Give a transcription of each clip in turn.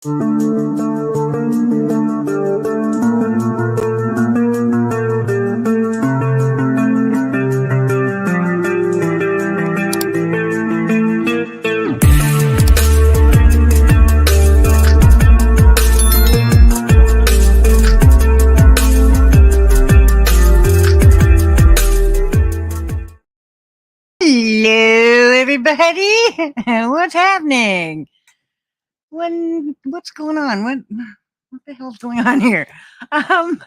Hello, everybody. What's happening? What's going on? What the hell's going on here? Hello,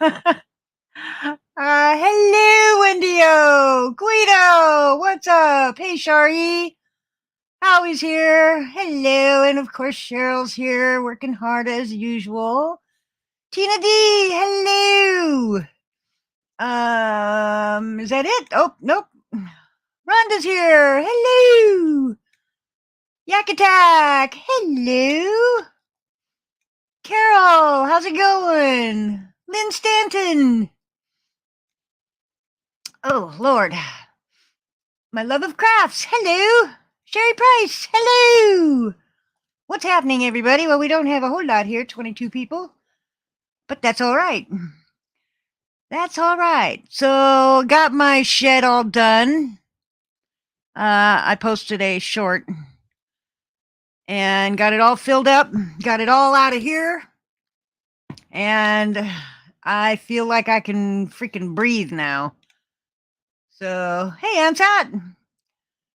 Wendio, Guido. What's up? Hey, Shari. Howie's here. Hello, and of course Cheryl's here, working hard as usual. Tina D. Hello. Is that it? Oh, nope. Rhonda's here. Hello. Yak Attack. Hello. Carol, how's it going? Lynn Stanton. Oh, Lord. My love of crafts. Hello. Sherry Price. Hello. What's happening, everybody? Well, we don't have a whole lot here, 22 people. But that's all right. That's all right. So, got my shed all done. I posted a short and got it all filled up, got it all out of here, and I feel like I can freaking breathe now. So, hey, Ansat,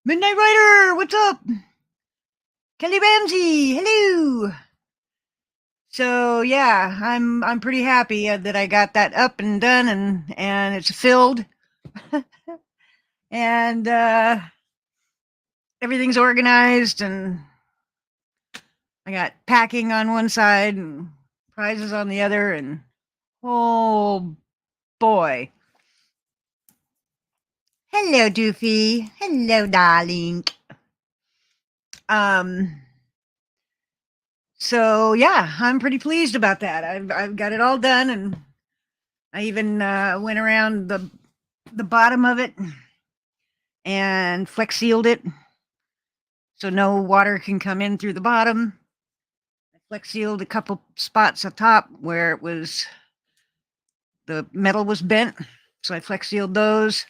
Midnight Rider, what's up? Kelly Ramsey, hello. So yeah, I'm pretty happy that I got that up and done, and it's filled, and everything's organized, and I got packing on one side and prizes on the other, and oh boy. Hello, Doofy. Hello, darling. So yeah, I'm pretty pleased about that. I've got it all done, and I even went around the bottom of it and flex sealed it so no water can come in through the bottom. I flex sealed a couple spots up top where it was the metal was bent, so I flex sealed those.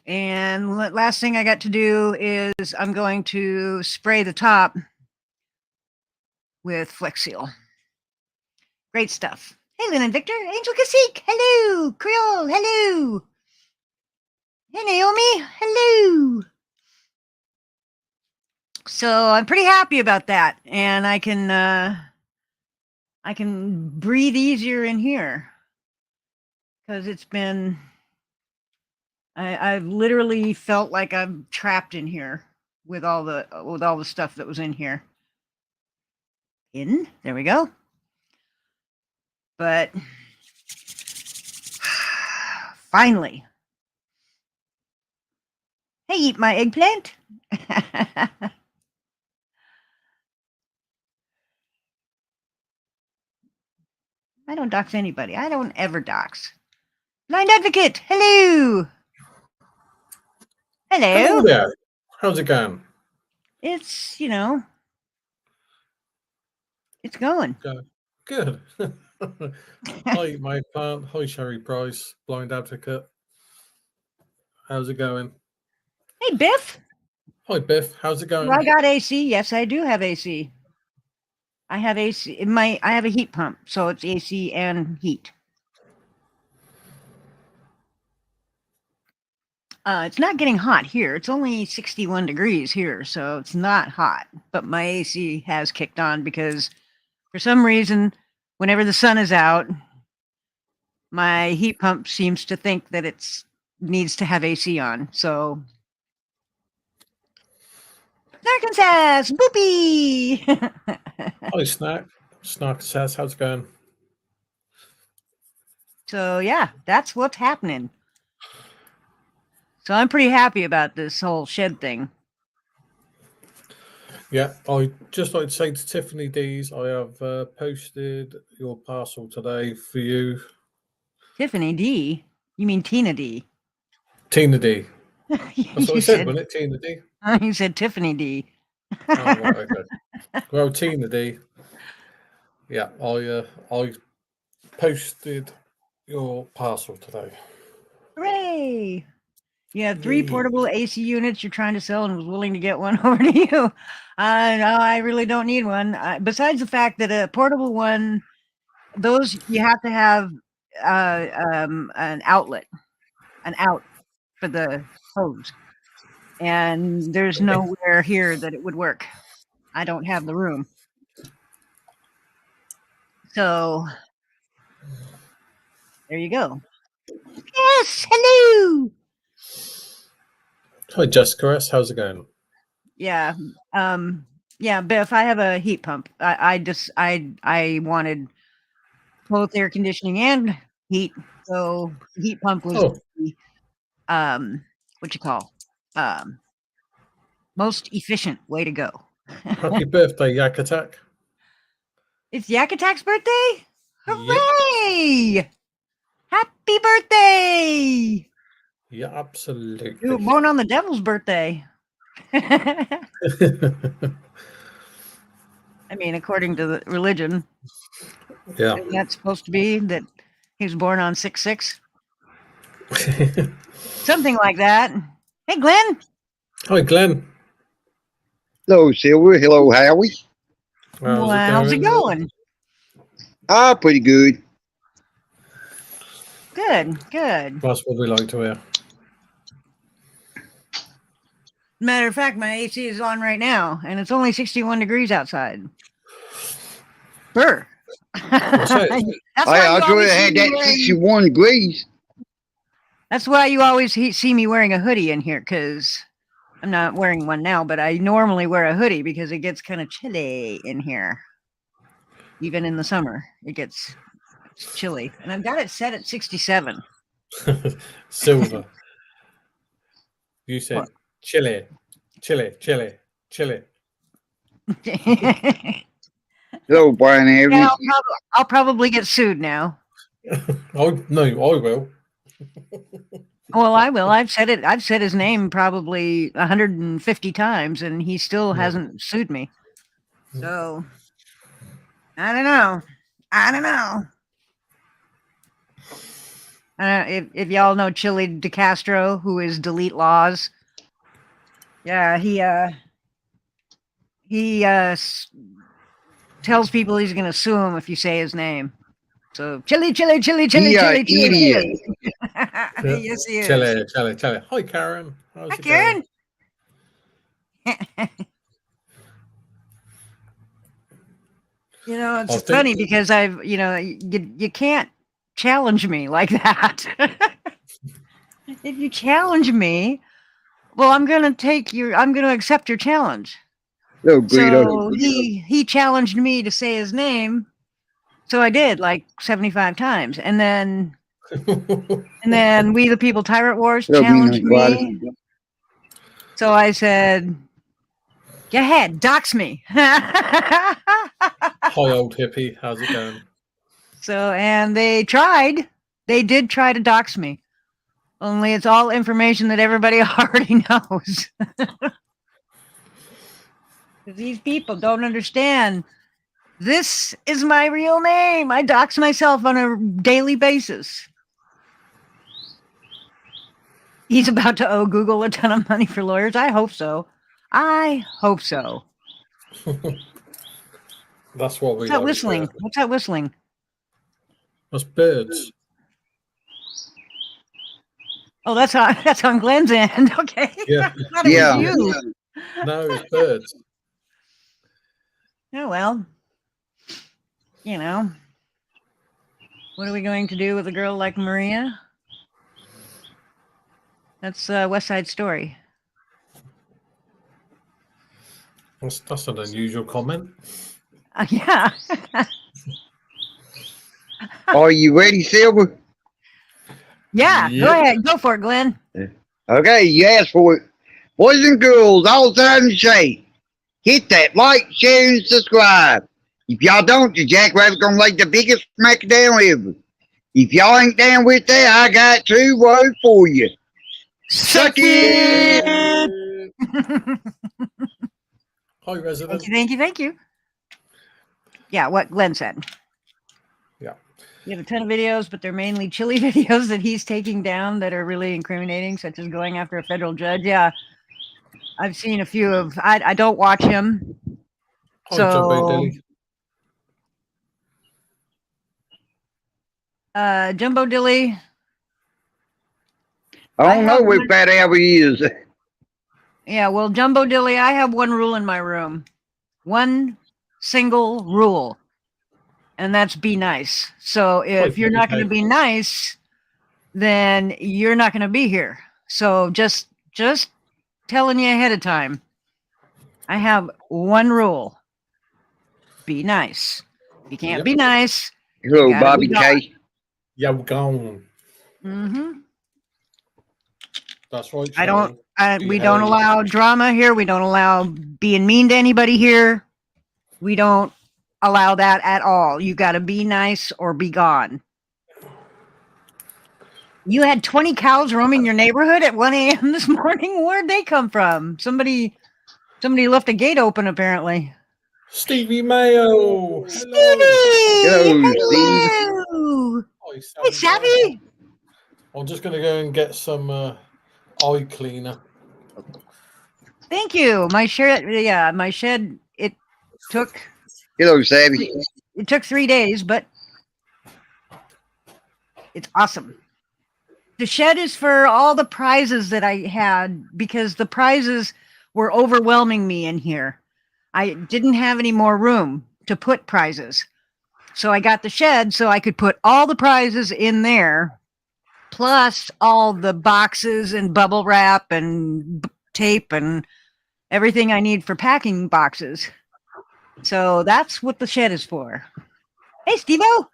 And last thing I got to do is I'm going to spray the top with Flex Seal. Great stuff. Hey, Lynn and Victor. Angel Cacique. Hello. Creole. Hello. Hey, Naomi. Hello. So I'm pretty happy about that. And I can breathe easier in here. Because it's been... I've literally felt like I'm trapped in here with all the stuff that was in here. There we go. But finally. Hey, eat my eggplant. I don't dox anybody. I don't ever dox. Blind Advocate, hello. Hello. Hello there. How's it going? It's, it's going. Good. Hi, my plant. Hi, Sherry Price, Blind Advocate. How's it going? Hey, Biff. Hi, Biff. How's it going? Well, I got AC. Yes, I do have AC. I have AC. I have a heat pump, so it's AC and heat. It's not getting hot here. It's only 61 degrees here, so it's not hot. But my AC has kicked on because for some reason, whenever the sun is out, my heat pump seems to think that it needs to have AC on. So, Snarkin says, boopy! Hi, Snack. Snack says, how's it going? So, yeah, that's what's happening. So I'm pretty happy about this whole shed thing. Yeah, I just like to say to Tiffany D's, I have posted your parcel today for you. Tiffany D? You mean Tina D? Tina D. That's what I said, wasn't it? Tina D? You said Tiffany D. Oh, right, okay. Well, Tina D. Yeah, I posted your parcel today. Hooray! You have 3 Yay. portable AC units you're trying to sell and was willing to get one over to you. No, I really don't need one. Besides the fact that a portable one, those you have to have an outlet, an out for the hose. And there's nowhere here that it would work. I don't have the room. So there you go. Yes, hello. Hi, Jessica S. How's it going? Yeah. Yeah, but if I have a heat pump, I wanted both air conditioning and heat. So the heat pump was the, what you call most efficient way to go. Happy birthday, Yak Attack. It's Yak Attack's birthday? Yep. Hooray! Happy birthday! Yeah, absolutely. You were born on the devil's birthday. I mean, according to the religion. Yeah. Isn't that supposed to be that he was born on 6/6? Something like that. Hey, Glenn. Hi, Glenn. Hello, Silver. Hello, Howie. How's it going? Pretty good. Good, good. That's what we like to hear. Matter of fact, my AC is on right now, and it's only 61 degrees outside. Brr. That's it. I thought it had that 61 degrees. That's why you always see me wearing a hoodie in here, because I'm not wearing one now, but I normally wear a hoodie because it gets kind of chilly in here. Even in the summer, it's chilly. And I've got it set at 67. Silver. You said What? chili, chili, chili, chili. Hello, Brian Avery. Yeah, I'll probably get sued now. I will. Well, I will. I've said it. I've said his name probably 150 times, and he still hasn't sued me. So I don't know. If y'all know Chili DeCastro, who is Delete Laws, yeah, he tells people he's going to sue him if you say his name. So Chili. Idiot. Yes, he is. Chili. Hi, Karen. How's Hi, it Karen. You know, it's funny because you can't challenge me like that. If you challenge me, well, I'm going to accept your challenge. So he challenged me to say his name. So I did like 75 times. And then We the People Tyrant Wars challenged me. So I said, go ahead, dox me. Hi, old hippie. How's it going? So, and they did try to dox me. Only it's all information that everybody already knows. These people don't understand. This is my real name. I dox myself on a daily basis. He's about to owe Google a ton of money for lawyers. I hope so. That's what we What's that whistling? What's that whistling? That's birds. Oh, that's on Glenn's end. Okay. Yeah. Yeah. No, it's birds. Oh, well. You know. What are we going to do with a girl like Maria? That's West Side Story. That's an unusual comment. Yeah. Are you ready, Silver? Yeah, go ahead. Go for it, Glenn. Okay, you asked for it. Boys and girls, all time to say, hit that like, share, and subscribe. If y'all don't, the Jackrabbit's gonna lay the biggest smackdown ever. If y'all ain't down with that, I got 2 words for you. Suck it! Hi, resident. Thank you. Yeah, what Glenn said. Yeah. You have a ton of videos, but they're mainly chilly videos that he's taking down that are really incriminating, such as going after a federal judge. Yeah, I've seen a few of. I don't watch him. Hi, Jumbo So, Dilly. Jumbo Dilly. I don't know have if one- that ever is. Yeah, well, Jumbo Dilly, I have one rule in my room. One single rule. And that's be nice. So if you're not going to be nice, then you're not going to be here. So just telling you ahead of time. I have one rule. Be nice. If you can't Yep. be nice. Hello, gotta Bobby be gone. K. Yeah, we're gone. Mm-hmm. That's right. I don't. Sharon. We don't allow drama here. We don't allow being mean to anybody here. We don't allow that at all. You got to be nice or be gone. You had 20 cows roaming your neighborhood at 1 a.m. this morning. Where'd they come from? Somebody left a gate open, apparently. Stevie Mayo. Stevie! Hello, Steve. Hello! Hi, Hey, Savvy! I'm just going to go and get some eye cleaner. Thank you. My shed, it took Hello, Savvy. 3 days, but it's awesome. The shed is for all the prizes that I had because the prizes were overwhelming me in here. I didn't have any more room to put prizes. So I got the shed so I could put all the prizes in there, plus all the boxes and bubble wrap and tape and everything I need for packing boxes. So that's what the shed is for. Hey, Steve-O!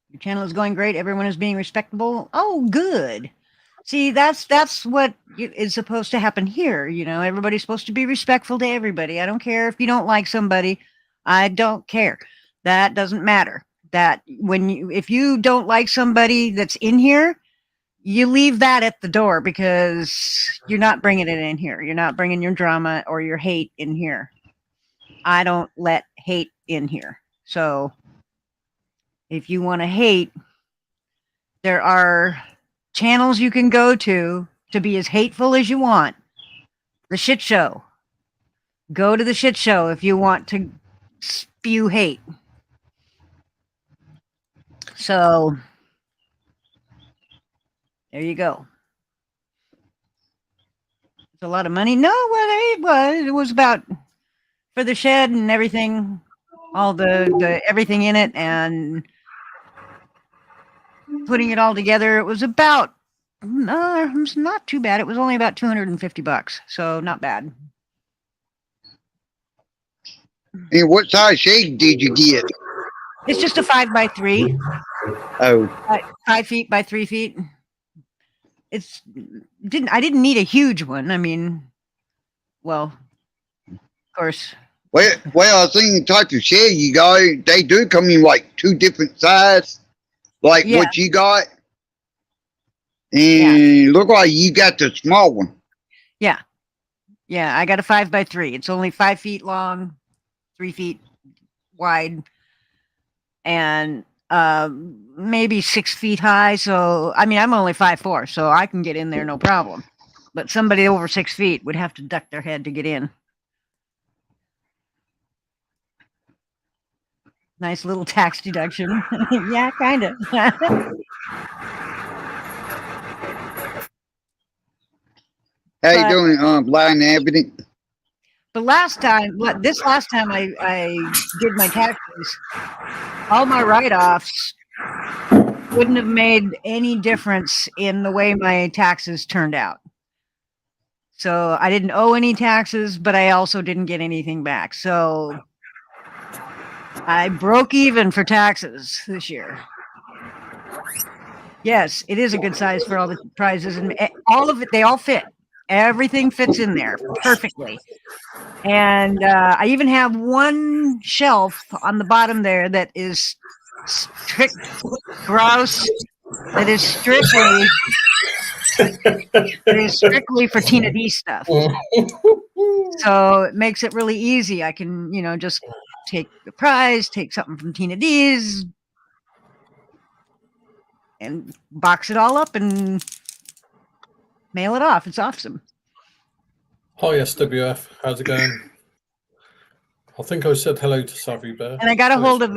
Your channel is going great. Everyone is being respectable. Oh, good. See, that's what is supposed to happen here. You know, everybody's supposed to be respectful to everybody. I don't care if you don't like somebody. I don't care. That doesn't matter. That if you don't like somebody that's in here, you leave that at the door because you're not bringing it in here. You're not bringing your drama or your hate in here. I don't let hate in here. So if you want to hate, there are channels you can go to be as hateful as you want. The shit show. Go to the shit show if you want to spew hate. So there you go. It's a lot of money. No, well, it was about for the shed and everything, all the everything in it and putting it all together. It was about it was not too bad. It was only about $250, so not bad. And what size shade did you get? It's just a 5x3. Oh, 5 feet by 3 feet. I didn't need a huge one. I mean, well, of course. well, I seen the type of shed you got. They do come in like 2 different sizes, like Yeah. what you got. And look like you got the small one. Yeah, I got a 5x3. It's only 5 feet long, 3 feet wide, and maybe 6 feet high. So I mean, I'm only 5'4", so I can get in there no problem. But somebody over 6 feet would have to duck their head to get in. Nice little tax deduction. Yeah, kind of. How you doing, blind evidence? But this last time I did my taxes, all my write-offs wouldn't have made any difference in the way my taxes turned out. So I didn't owe any taxes, but I also didn't get anything back. So I broke even for taxes this year. Yes, it is a good size for all the prizes, and all of it, they all fit. Everything fits in there perfectly. And I even have one shelf on the bottom there that is grouse. That is strictly for Tina D stuff. So it makes it really easy. I can, just take the prize, take something from Tina D's, and box it all up and mail it off. It's awesome. Hi, SWF. How's it going? I think I said hello to Savvy Bear. And I got a hold of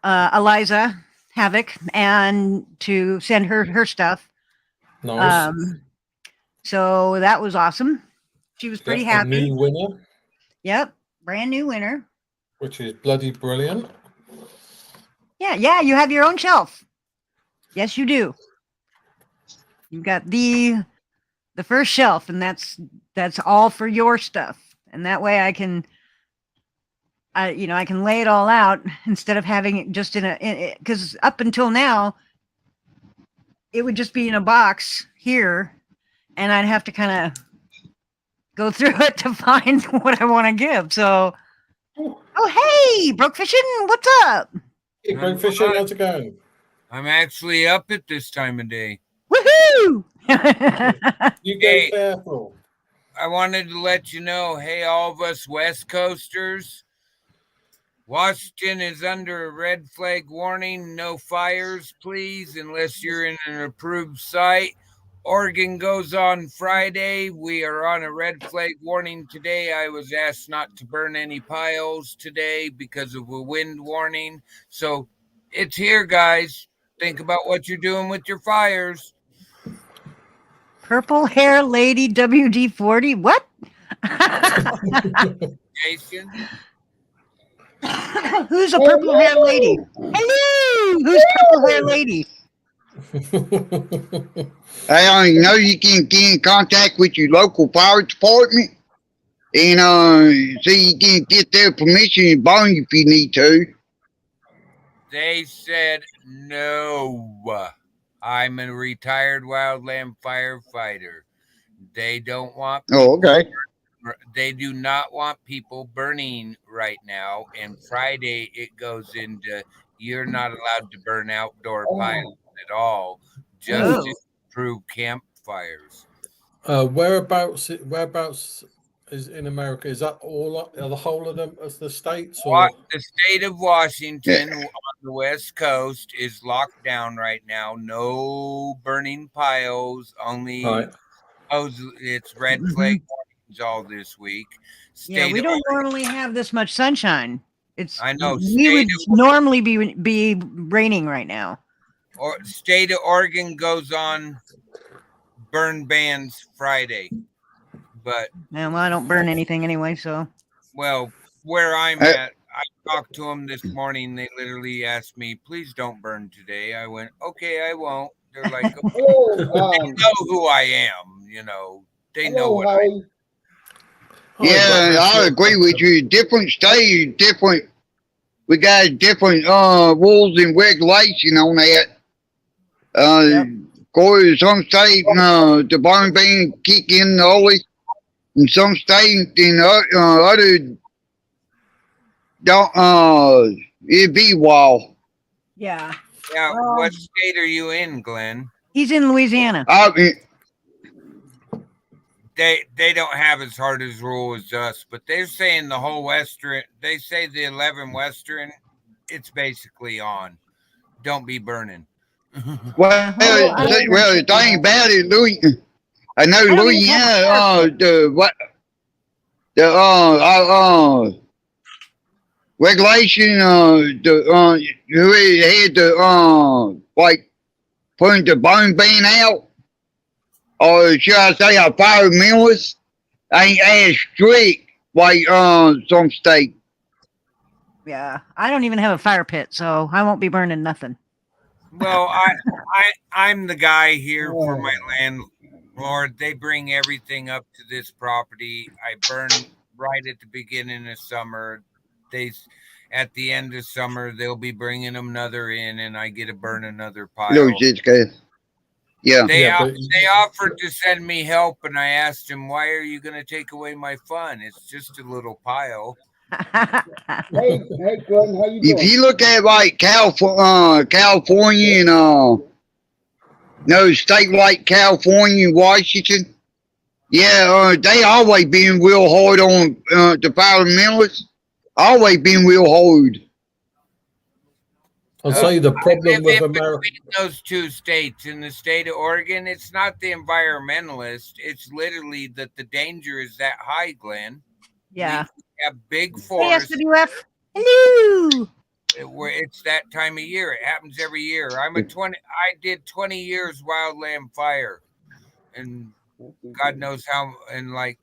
Eliza Havoc and to send her stuff. Nice. So that was awesome. She was pretty Yep, a happy. new winner, Yep, brand new winner. which is bloody brilliant. Yeah, you have your own shelf. Yes, you do. You've got the first shelf, and that's all for your stuff. And that way I can lay it all out instead of having it just because up until now it would just be in a box here, and I'd have to kind of go through it to find what I want to give. So, oh hey, Broke Fishing, what's up? Hey, Broke Fishing, how's it going? I'm actually up at this time of day. Woohoo! You go Hey. careful. I wanted to let you know, hey, all of us West Coasters, Washington is under a red flag warning. No fires, please, unless you're in an approved site. Oregon goes on Friday. We are on a red flag warning today. I was asked not to burn any piles today because of a wind warning. So it's here, guys. Think about what you're doing with your fires. Purple hair lady WD-40. What? Jason? Who's a purple hair lady? Hello! Who's purple hair lady? I know you can get in contact with your local fire department and so you can get their permission to burn if you need to. They said no. I'm a retired wildland firefighter. They don't want. Oh, okay. They do not want people burning right now. And Friday it goes into you're not allowed to burn outdoor piles at all, just to improve campfires. Whereabouts is in America? Is that the whole of them as the states? Or? The state of Washington on the West Coast is locked down right now. No burning piles, only it's red flag warnings all this week. Yeah, we don't normally have this much sunshine. I know. We would normally be raining right now. Or state of Oregon goes on burn bans Friday, but well, I don't burn anything anyway. So where I'm at, I talked to them this morning. They literally asked me, "Please don't burn today." I went, "Okay, I won't." They're like, "Okay." They know who I am. They know what I am. Yeah, I agree with you. Different states, different. We got different rules and regulation on that. Of course, some states the burn ban kick in early, and some states and other don't. It'd be a while. Yeah. Yeah. What state are you in, Glenn? He's in Louisiana. They don't have as hard as rule as us, but they're saying the whole Western. They say the 11 Western, it's basically on. Don't be burning. Well, the thing about it, I know Louisiana. The regulation. Who had the like putting the burn ban out. Or should I say a fire militia ain't as strict like some state. Yeah, I don't even have a fire pit, so I won't be burning nothing. Well, I'm the guy here for my landlord. They bring everything up to this property. I burn right at the beginning of summer. At the end of summer they'll be bringing another in, and I get to burn another pile. Yeah. They offered to send me help, and I asked him, "Why are you going to take away my fun? It's just a little pile." Hey, Glenn, how you doing? If you look at like California and no state like California, Washington, Yeah, they always been real hard on the environmentalists. Always been real hard. I'll say the I problem live with in America. between those two states. In the state of Oregon, it's not the environmentalist. It's literally that the danger is that high, Glenn. Yeah. We have big Hey, forests SWF. Hello. where it's that time of year. It happens every year. I did 20 years wildland fire, and God knows how, and like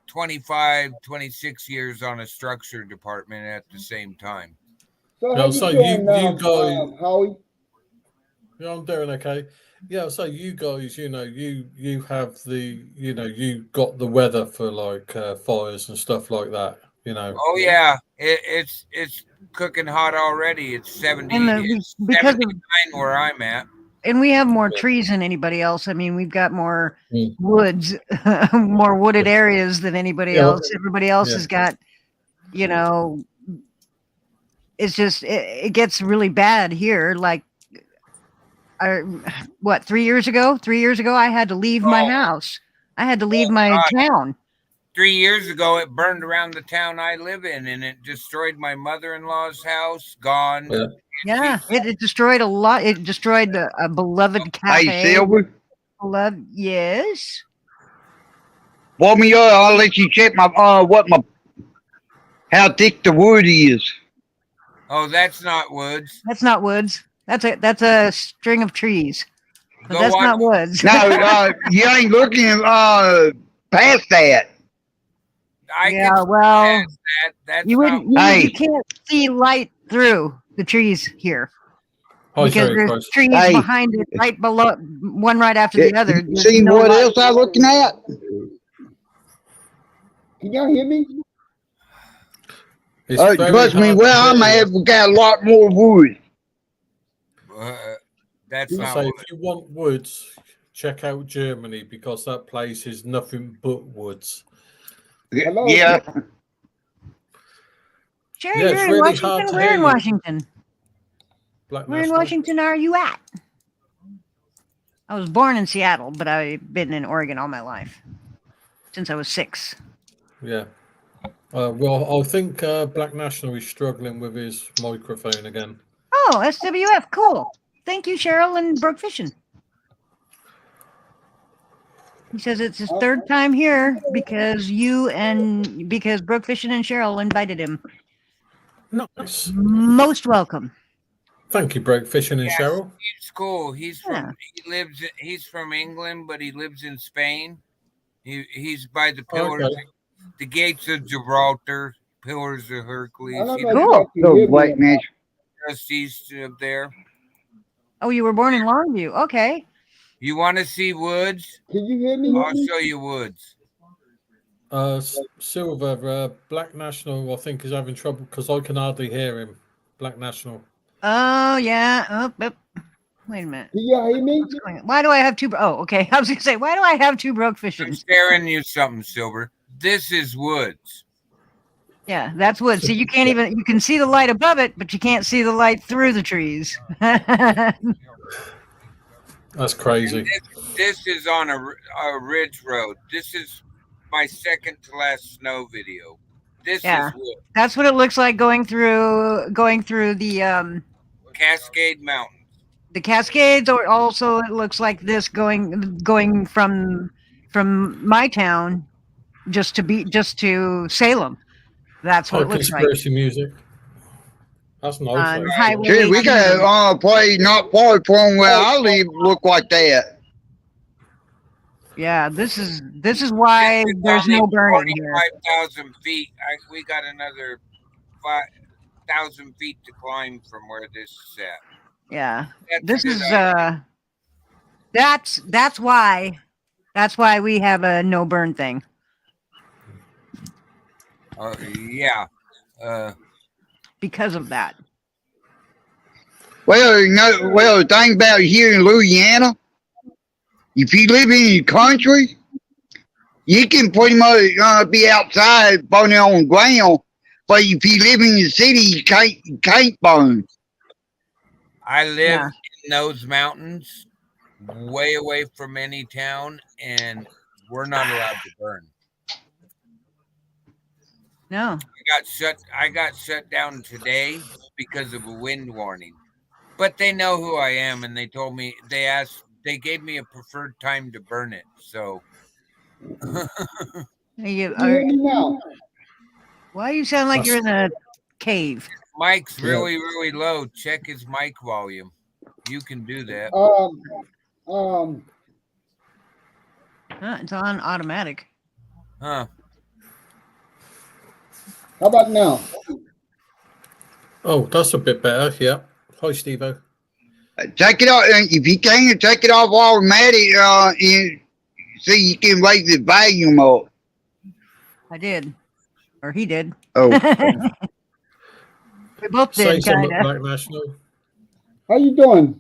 25, 26 years on a structure department at the same time. So Yeah, how you so doing, you guys, Howie? yeah, I'm doing okay. Yeah, so you guys, you have the, you got the weather for like fires and stuff like that. Oh yeah, it's cooking hot already. It's 70. And It's because of 79 where I'm at. and we have more Yeah. trees than anybody else. I mean, we've got more Mm. woods, more wooded areas than anybody Yeah. else. Everybody else Yeah. has got, you know, it's just it gets really bad here. Like, what 3 years ago? 3 years ago, I had to leave my Oh. house. I had to leave my God. town. 3 years ago, it burned around the town I live in, and it destroyed my mother-in-law's house. Gone. Yeah. Yeah, it destroyed a lot. It destroyed a beloved cafe. Hey, Silver. Beloved, yes. Warm me up. I'll let you check my how thick the wood is. Oh, that's not woods. That's not woods. That's a string of trees. But Go that's watch. not woods. No, you ain't looking past that. I Yeah, can see well, that. That's you not. wouldn't. Hey. You can't see light through the trees here Hi, because Sherry there's Price. trees Hey. behind it, right below, one right after the other. You There's see no what light. else I'm looking at? Can y'all hear me? It's very Trust me, hard where to I'm hear at, you. we got a lot more wood. That's I not. say Wood. if you want woods, check out Germany because that place is nothing but woods. Hello? Yeah. Sherry, Yeah, you're it's in really Washington. hard to Where hear in you. Washington? Black Where in National. Washington are you at? I was born in Seattle, but I've been in Oregon all my life since I was 6. Yeah. Well, I think Black National is struggling with his microphone again. Oh, SWF, cool. Thank you, Cheryl and Brooke Fishing. He says it's his 3rd time here because Brooke Fishing and Cheryl invited him. Nice. Most welcome. Thank you, Brooke Fishing and Yes. Cheryl. He's cool. He's Yeah. He's from England, but he lives in Spain. He's by the pillars, Okay. the gates of Gibraltar, pillars of Hercules. I don't He know if Cool. y'all can So hear Black me. National. just east of there. Oh, you were born in Longview. Okay. You want to see woods? Can you hear me? I'll show you woods. Silver, Black National, I think, is having trouble because I can hardly hear him. Black National. Oh, yeah. Oh, wait a minute. Can y'all hear me? What's going on? Why do I have 2? Oh, okay. I was going to say, why do I have 2 Brooke I'm Fishings? sharing you something, Silver. This is woods. Yeah, that's wood. See, you can see the light above it, but you can't see the light through the trees. That's crazy. This is on a ridge road. This is my second to last snow video. This Yeah. is wood. That's what it looks like going through the Cascade Mountains. the Cascades, or also it looks like this going from my town just to Salem. That's what High it looks like. conspiracy music. That's nice. On actually. Highway Dude, we 18. got a place not far from where I live look like that. Yeah, this is why This is there's only no burning here. 45,000 feet. We got another 5,000 feet to climb from where this is at. Yeah, That's this a good is idea. that's why we have a no burn thing. Yeah. Because of that. Well, the thing about here in Louisiana, if you live in the country, you can pretty much be outside burning on the ground. But if you live in the city, you can't burn. I live Yeah. in those mountains, way away from any town, and we're not allowed to burn. No. I got shut down today because of a wind warning. But they know who I am, and they told me they gave me a preferred time to burn it. So You Can you hear me now? why you sound like you're in a cave? Mike's Yeah. really, really low. Check his mic volume. You can do that. It's on automatic. Huh. How about now? Oh, that's a bit better. Yeah. Hi, Steve-O. Take it off, and if you can, take it off automatic, and so you can raise the volume up. I did. Or he did. Oh, We both Say did, something, kind of. Black National. How you doing?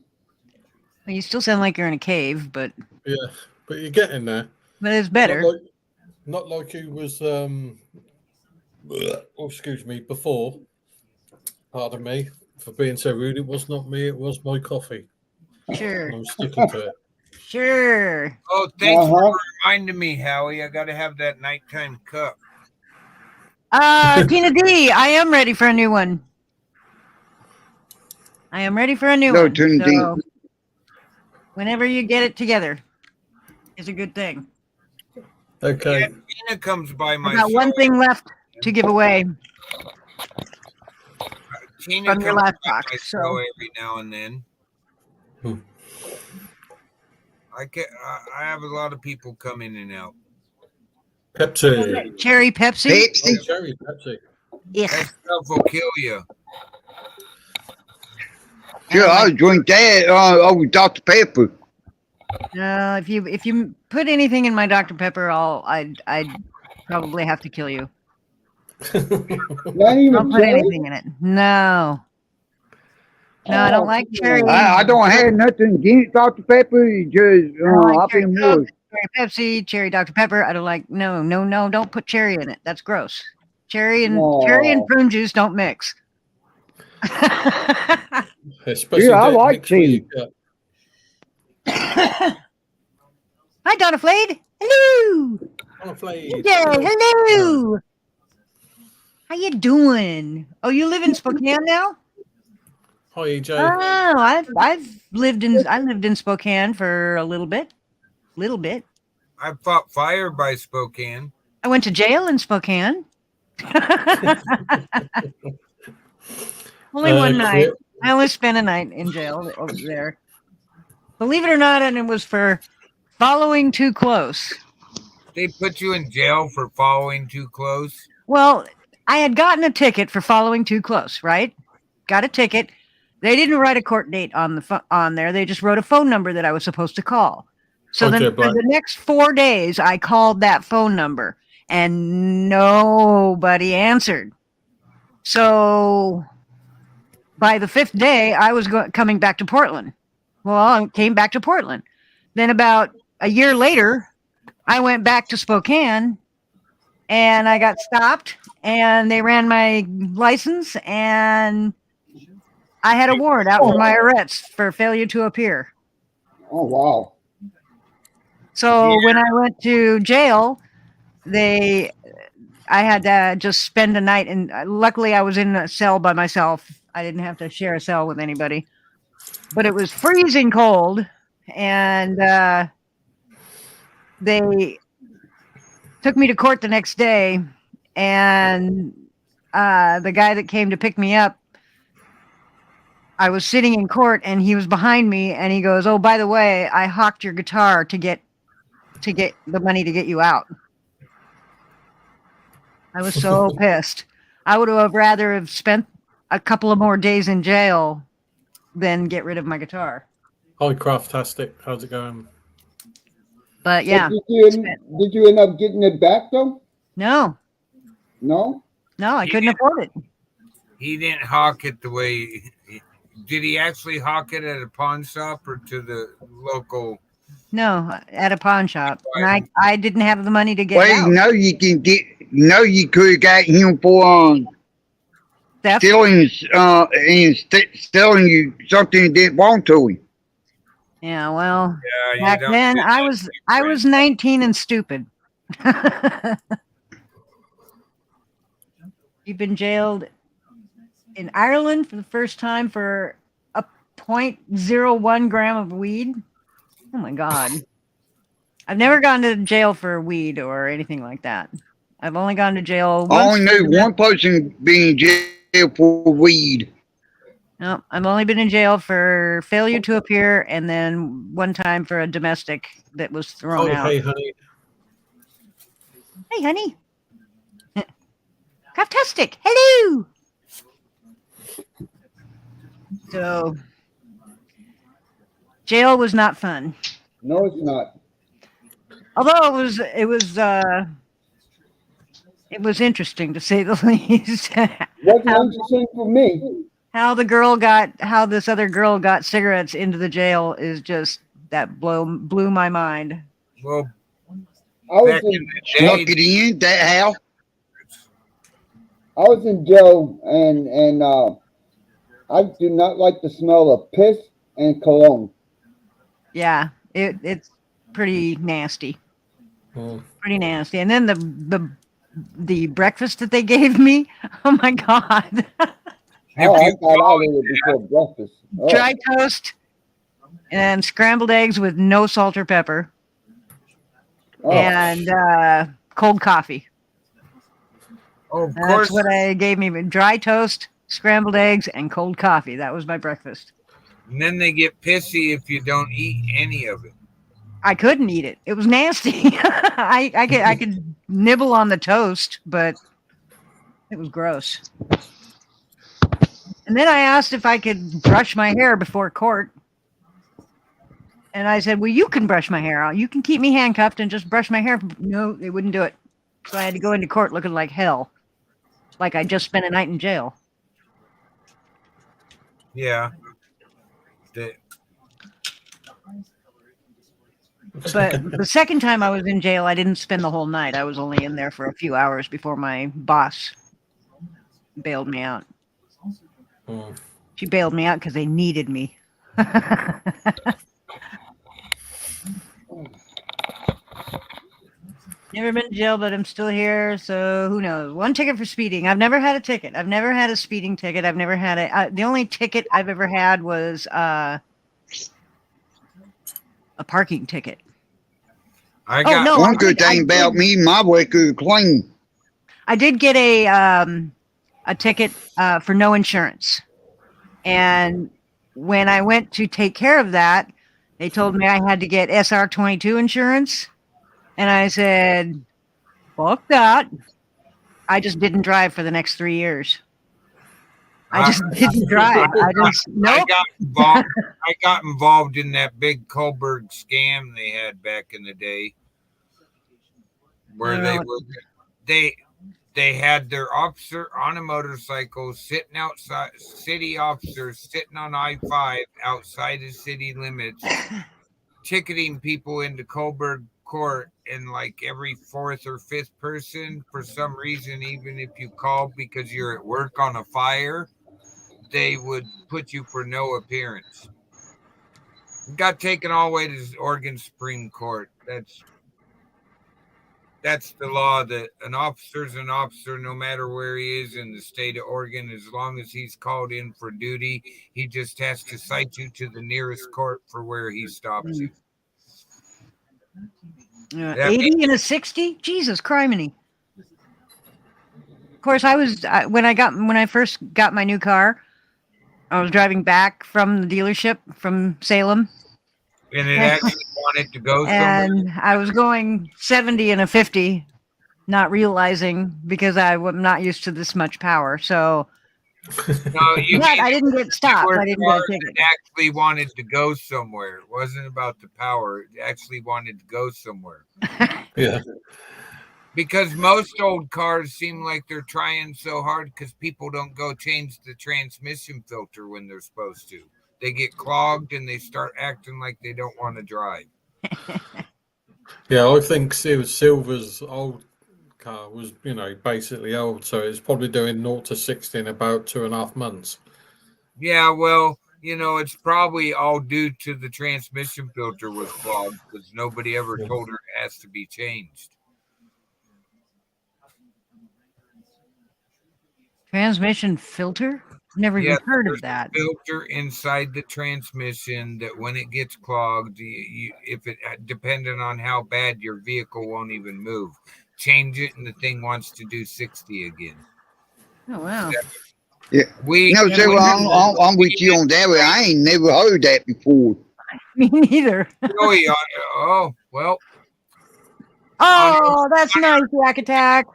You still sound like you're in a cave, but Yeah, but you're getting there. it's better. Not like you was. Oh, excuse me. Before. Pardon me for being so rude. It was not me. It was my coffee. Sure. I'm sticking to it. Sure. Oh, thanks Uh-huh. for reminding me, Howie. I got to have that nighttime cup. Tina D, I am ready for a new one. I am ready for a new No, one. Tina D. So whenever you get it together, it's a good thing. Okay. Yeah, Tina comes by my I got show. one thing left to give away Tina from your comes last by talk. my So show every now and then. Hmm. I have a lot of people come in and out. Pepsi. cherry Pepsi. Oh, Pepsi. cherry Pepsi. Ugh. That stuff will kill you. Sure, I'll drink that over Dr. Pepper. No, if you put anything in my Dr. Pepper, I'd probably have to kill you. Not Don't even put cherry? anything in it. No. No, I don't like cherry. I don't have nothing against Dr. Pepper. It's just, I don't like I've cherry been Coke, worse. cherry Pepsi, cherry Dr. Pepper. I don't like. No, don't put cherry in it. That's gross. Cherry and prune juice don't mix. Especially Yeah, I don't like mix with your tea. gut. Hi, Donna Flade. Hello. Cornflakes. Yeah, hello. How you doing? Oh, you live in Spokane now? Hi, EJ. Oh, I lived in Spokane for a little bit. I fought fire by Spokane. I went to jail in Spokane. Only one night. I only spent a night in jail over there. Believe it or not, and it was for following too close. They put you in jail for following too close. Well, I had gotten a ticket for following too close, right? Got a ticket. They didn't write a court date on on there. They just wrote a phone number that I was supposed to call. So Okay, then for the next 4 days, I called that phone number and nobody answered. So by the 5th day, I was coming back to Portland. Well, I came back to Portland. Then about a year later, I went back to Spokane and I got stopped and they ran my license and I had a warrant out for my arrest for failure to appear. Oh, wow. So when I went to jail, I had to just spend a night, and luckily I was in a cell by myself. I didn't have to share a cell with anybody, but it was freezing cold, and they took me to court the next day, and the guy that came to pick me up, I was sitting in court, and he was behind me, and he goes, "Oh, by the way, I hawked your guitar to get the money to get you out." I was so pissed. I would have rather have spent a couple of more days in jail than get rid of my guitar. Hi, Craftastic. How's it going? But yeah, Did you end up getting it back though? no, No? I couldn't afford it. He didn't hawk it the way. Did he actually hawk it at a pawn shop or to the local? No, at a pawn shop, and I didn't have the money to get Well, it out. you could have got him for Theft. stealing you something you didn't want to him. Yeah, well, Yeah, you back don't then do I that was to your I friends. was 19 and stupid. You've been jailed in Ireland for the first time for a 0.01 gram of weed. Oh my god. I've never gone to jail for weed or anything like that. I've only gone to jail I once. only knew one person being jailed for weed. No, I've only been in jail for failure to appear and then one time for a domestic that was thrown Oh, out. hey, honey. Hey, honey. Craftastic. Hello. So, jail was not fun. No, it's not. Although it was interesting to say the least. Wasn't interesting for me. How this other girl got cigarettes into the jail is just that blew my mind. Well, I was back in in the Snuck day, it in, that how? I was in jail, and I do not like the smell of piss and cologne. Yeah, it's pretty nasty. Oh. Pretty nasty. And then the breakfast that they gave me, oh my god. Oh, I you got out of here before breakfast. Oh, Dry toast and scrambled eggs with no salt or pepper oh. and cold coffee. of That's course, what I gave me. Dry toast, scrambled eggs, and cold coffee. That was my breakfast. and then they get pissy if you don't eat any of it. I couldn't eat it. It was nasty. I could nibble on the toast, but it was gross. And then I asked if I could brush my hair before court. And I said, well, you can brush my hair. You can keep me handcuffed and just brush my hair. No, they wouldn't do it. So I had to go into court looking like hell. Like I just spent a night in jail. Yeah. But the second time I was in jail, I didn't spend the whole night. I was only in there for a few hours before my boss bailed me out. Oh. She bailed me out because they needed me. Never been to jail, but I'm still here, so who knows? One ticket for speeding. I've never had a ticket. I've never had a speeding ticket. I've never had the only ticket I've ever had was a parking ticket. I got no, One good thing about me, my record clean. I did get a ticket for no insurance, and when I went to take care of that, they told me I had to get SR22 insurance, and I said, "Fuck that!" I just didn't drive for the next 3 years. I just didn't drive. Nope. I got involved in that big Kohlberg scam they had back in the day, where they had their officer on a motorcycle sitting outside, city officers sitting on I-5 outside the city limits, ticketing people into Kohlberg court, and like every fourth or fifth person, for some reason, even if you called because you're at work on a fire, they would put you for no appearance. Got taken all the way to the Oregon Supreme Court. That's the law, that an officer's an officer no matter where he is in the state of Oregon. As long as he's called in for duty, he just has to cite you to the nearest court for where he stops you. 80 and a 60? Jesus criminy. Of course, when I first got my new car, I was driving back from the dealership from Salem. And it actually wanted to go somewhere. And I was going 70 and a 50, not realizing because I'm not used to this much power. So, No, but I didn't get stopped. I didn't get a ticket. It actually wanted to go somewhere. It wasn't about the power. It actually wanted to go somewhere. Yeah. Because most old cars seem like they're trying so hard because people don't go change the transmission filter when they're supposed to. They get clogged and they start acting like they don't want to drive. Yeah, I think Silver's old car was, basically old, so it's probably doing 0 to 60 in about 2.5 months. Yeah, well, you know, it's probably all due to the transmission filter was clogged because nobody ever told her it has to be changed. Transmission filter? Never Yeah, even heard there's of that. a filter inside the transmission that when it gets clogged, if it depending on how bad your vehicle won't even move, change it and the thing wants to do 60 again. Oh wow. Yeah. We No, Yeah, sir, we I'm with you on that one. I ain't never heard that before. Me neither. oh well Oh, that's nice, Yak Attack.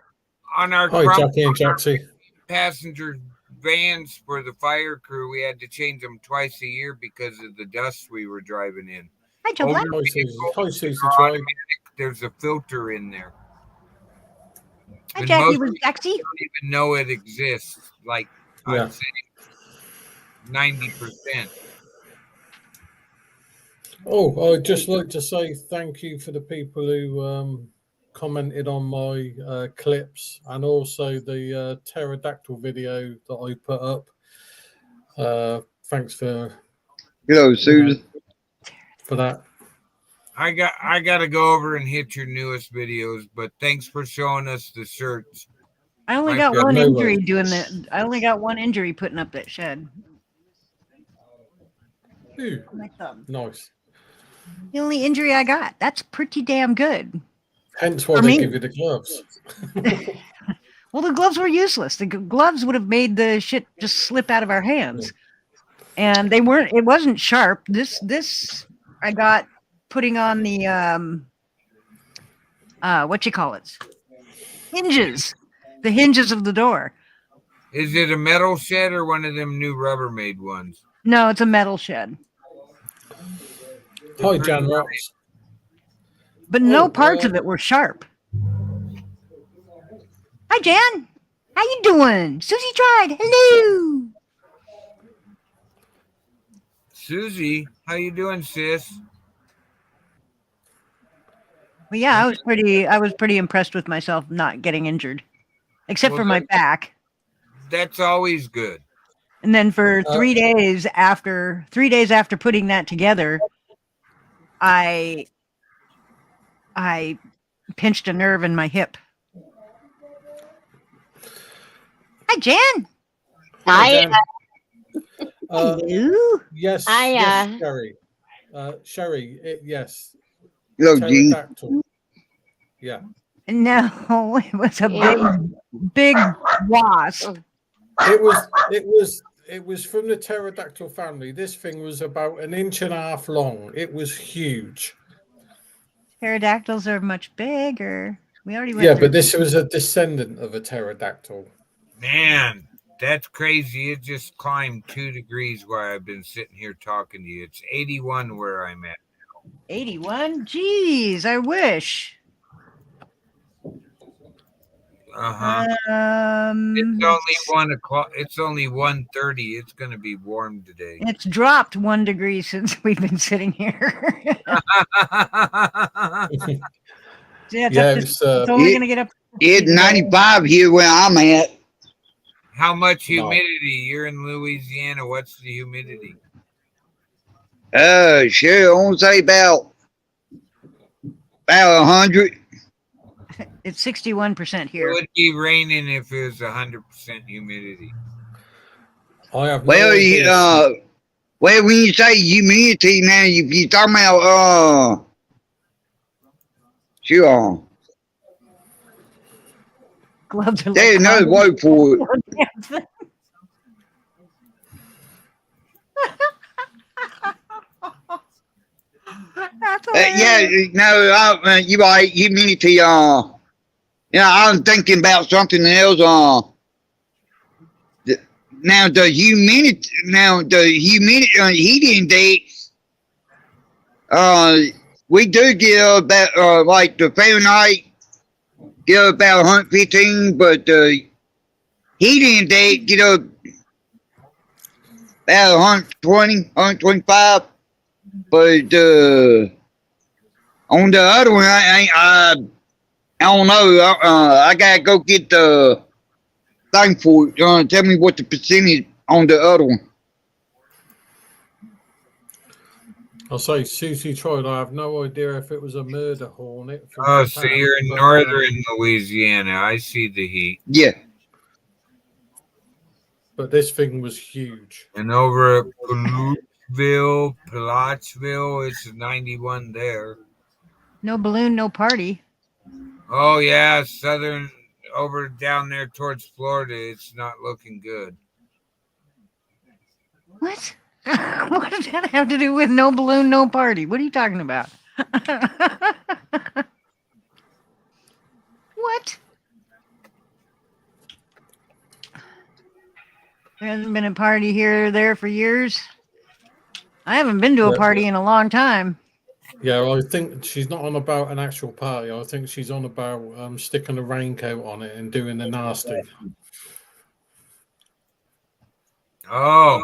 on our Hi, crumb Jackie and Jaxie. passenger vans for the fire crew, we had to change them twice a year because of the dust we were driving in. Hi, Joe. Older Hi, Susie. vehicles Hi, that Susie. are Try. automatic, there's a filter in there. Hi, And Jackie most with people Jaxie. don't even know it exists. Like Yeah. I'd say 90%. Oh, I'd just like to say thank you for the people who commented on my clips and also the pterodactyl video that I put up. Thanks for Hello, Susan. for that. I got to go over and hit your newest videos, but thanks for showing us the shirts. I only My got God, one no injury worries. doing that. I only got one injury putting up that shed. Ooh, My thumb. nice. The only injury I got. That's pretty damn good. Hence why For they me. give you the gloves. Well, the gloves were useless. The gloves would have made the shit just slip out of our hands. And they weren't, it wasn't sharp. This I got putting on the, what you call it? Hinges. The hinges of the door. Is it a metal shed or one of them new Rubbermaid ones? No, it's a metal shed. Hi, Jan Rocks. But no Oh, parts of it were sharp. Hi, Jan. How you doing? Susie tried. Hello. Susie, how you doing, sis? Well, yeah, I was pretty impressed with myself not getting injured, except Well, for my back. That's always good. And then for 3 days after putting that together, I pinched a nerve in my hip. Hi, Jan. Hi, I Jan. Hello. Yes, I, yes, Sherry. Sherry, yes. Hello, Gene. Pterodactyl. Yeah. No, it was a Yeah. big wasp. It was from the pterodactyl family. This thing was about 1.5 inches long. It was huge. Pterodactyls are much bigger. We already went Yeah, through but this was a descendant of a pterodactyl. Man, that's crazy. It just climbed 2 degrees where I've been sitting here talking to you. It's 81 where I'm at. 81. Jeez, I wish. Uh-huh. It's only 1 o'clock. It's only 1:30. It's gonna be warm today. It's dropped 1 degree since we've been sitting here. Yeah, it's only going to get up. It's 95 here where I'm at. How much humidity? You're in Louisiana. What's the humidity? Sure, I want to say about 100. It's 61% It here. would be raining if it was 100% humidity. I have no Well, idea. well, when you say humidity now, if you talking about sure, Gloves are there's like another condoms. word for it. That's Yeah, hilarious. no, you're right. Humidity. I was thinking about something else. The humidity heat index. We do get about like the Fahrenheit get about 115, but the heat index get up about 120, 125. But on the other one, I don't know. I gotta go get the thing for it. Tell me what the percentage on the other one. I'll say Susie tried. I have no idea if it was a murder hornet from Oh, so Japan, you're in but, northern Louisiana. I see the heat. Yeah. but this thing was huge. And over at Patchville, it's 91 there. No balloon, no party. Oh yeah, southern over down there towards Florida, it's not looking good. What? What does that have to do with no balloon, no party? What are you talking about? What? There hasn't been a party here or there for years. I haven't been to a Yeah. party in a long time. Yeah, I think she's not on about an actual party. I think she's on about sticking a raincoat on it and doing the nasty. Oh,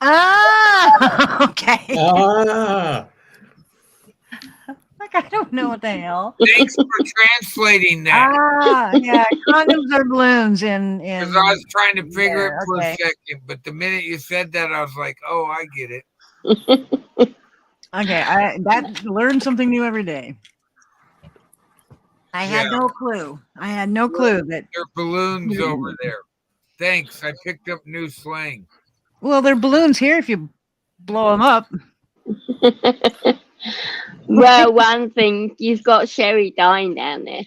Ah, okay. Ah, Like, I don't know what the hell. thanks for translating that. Ah, yeah, condoms are balloons in. Because I was trying to figure Yeah, it for okay. a second, but the minute you said that, I was like, "Oh, I get it." Okay, I learn something new every day. I had Yeah. no clue. I had no clue that. There are balloons over there. Thanks, I picked up new slang. Well, they're balloons here if you blow them up. Well, one thing, you've got Sherry dying down there.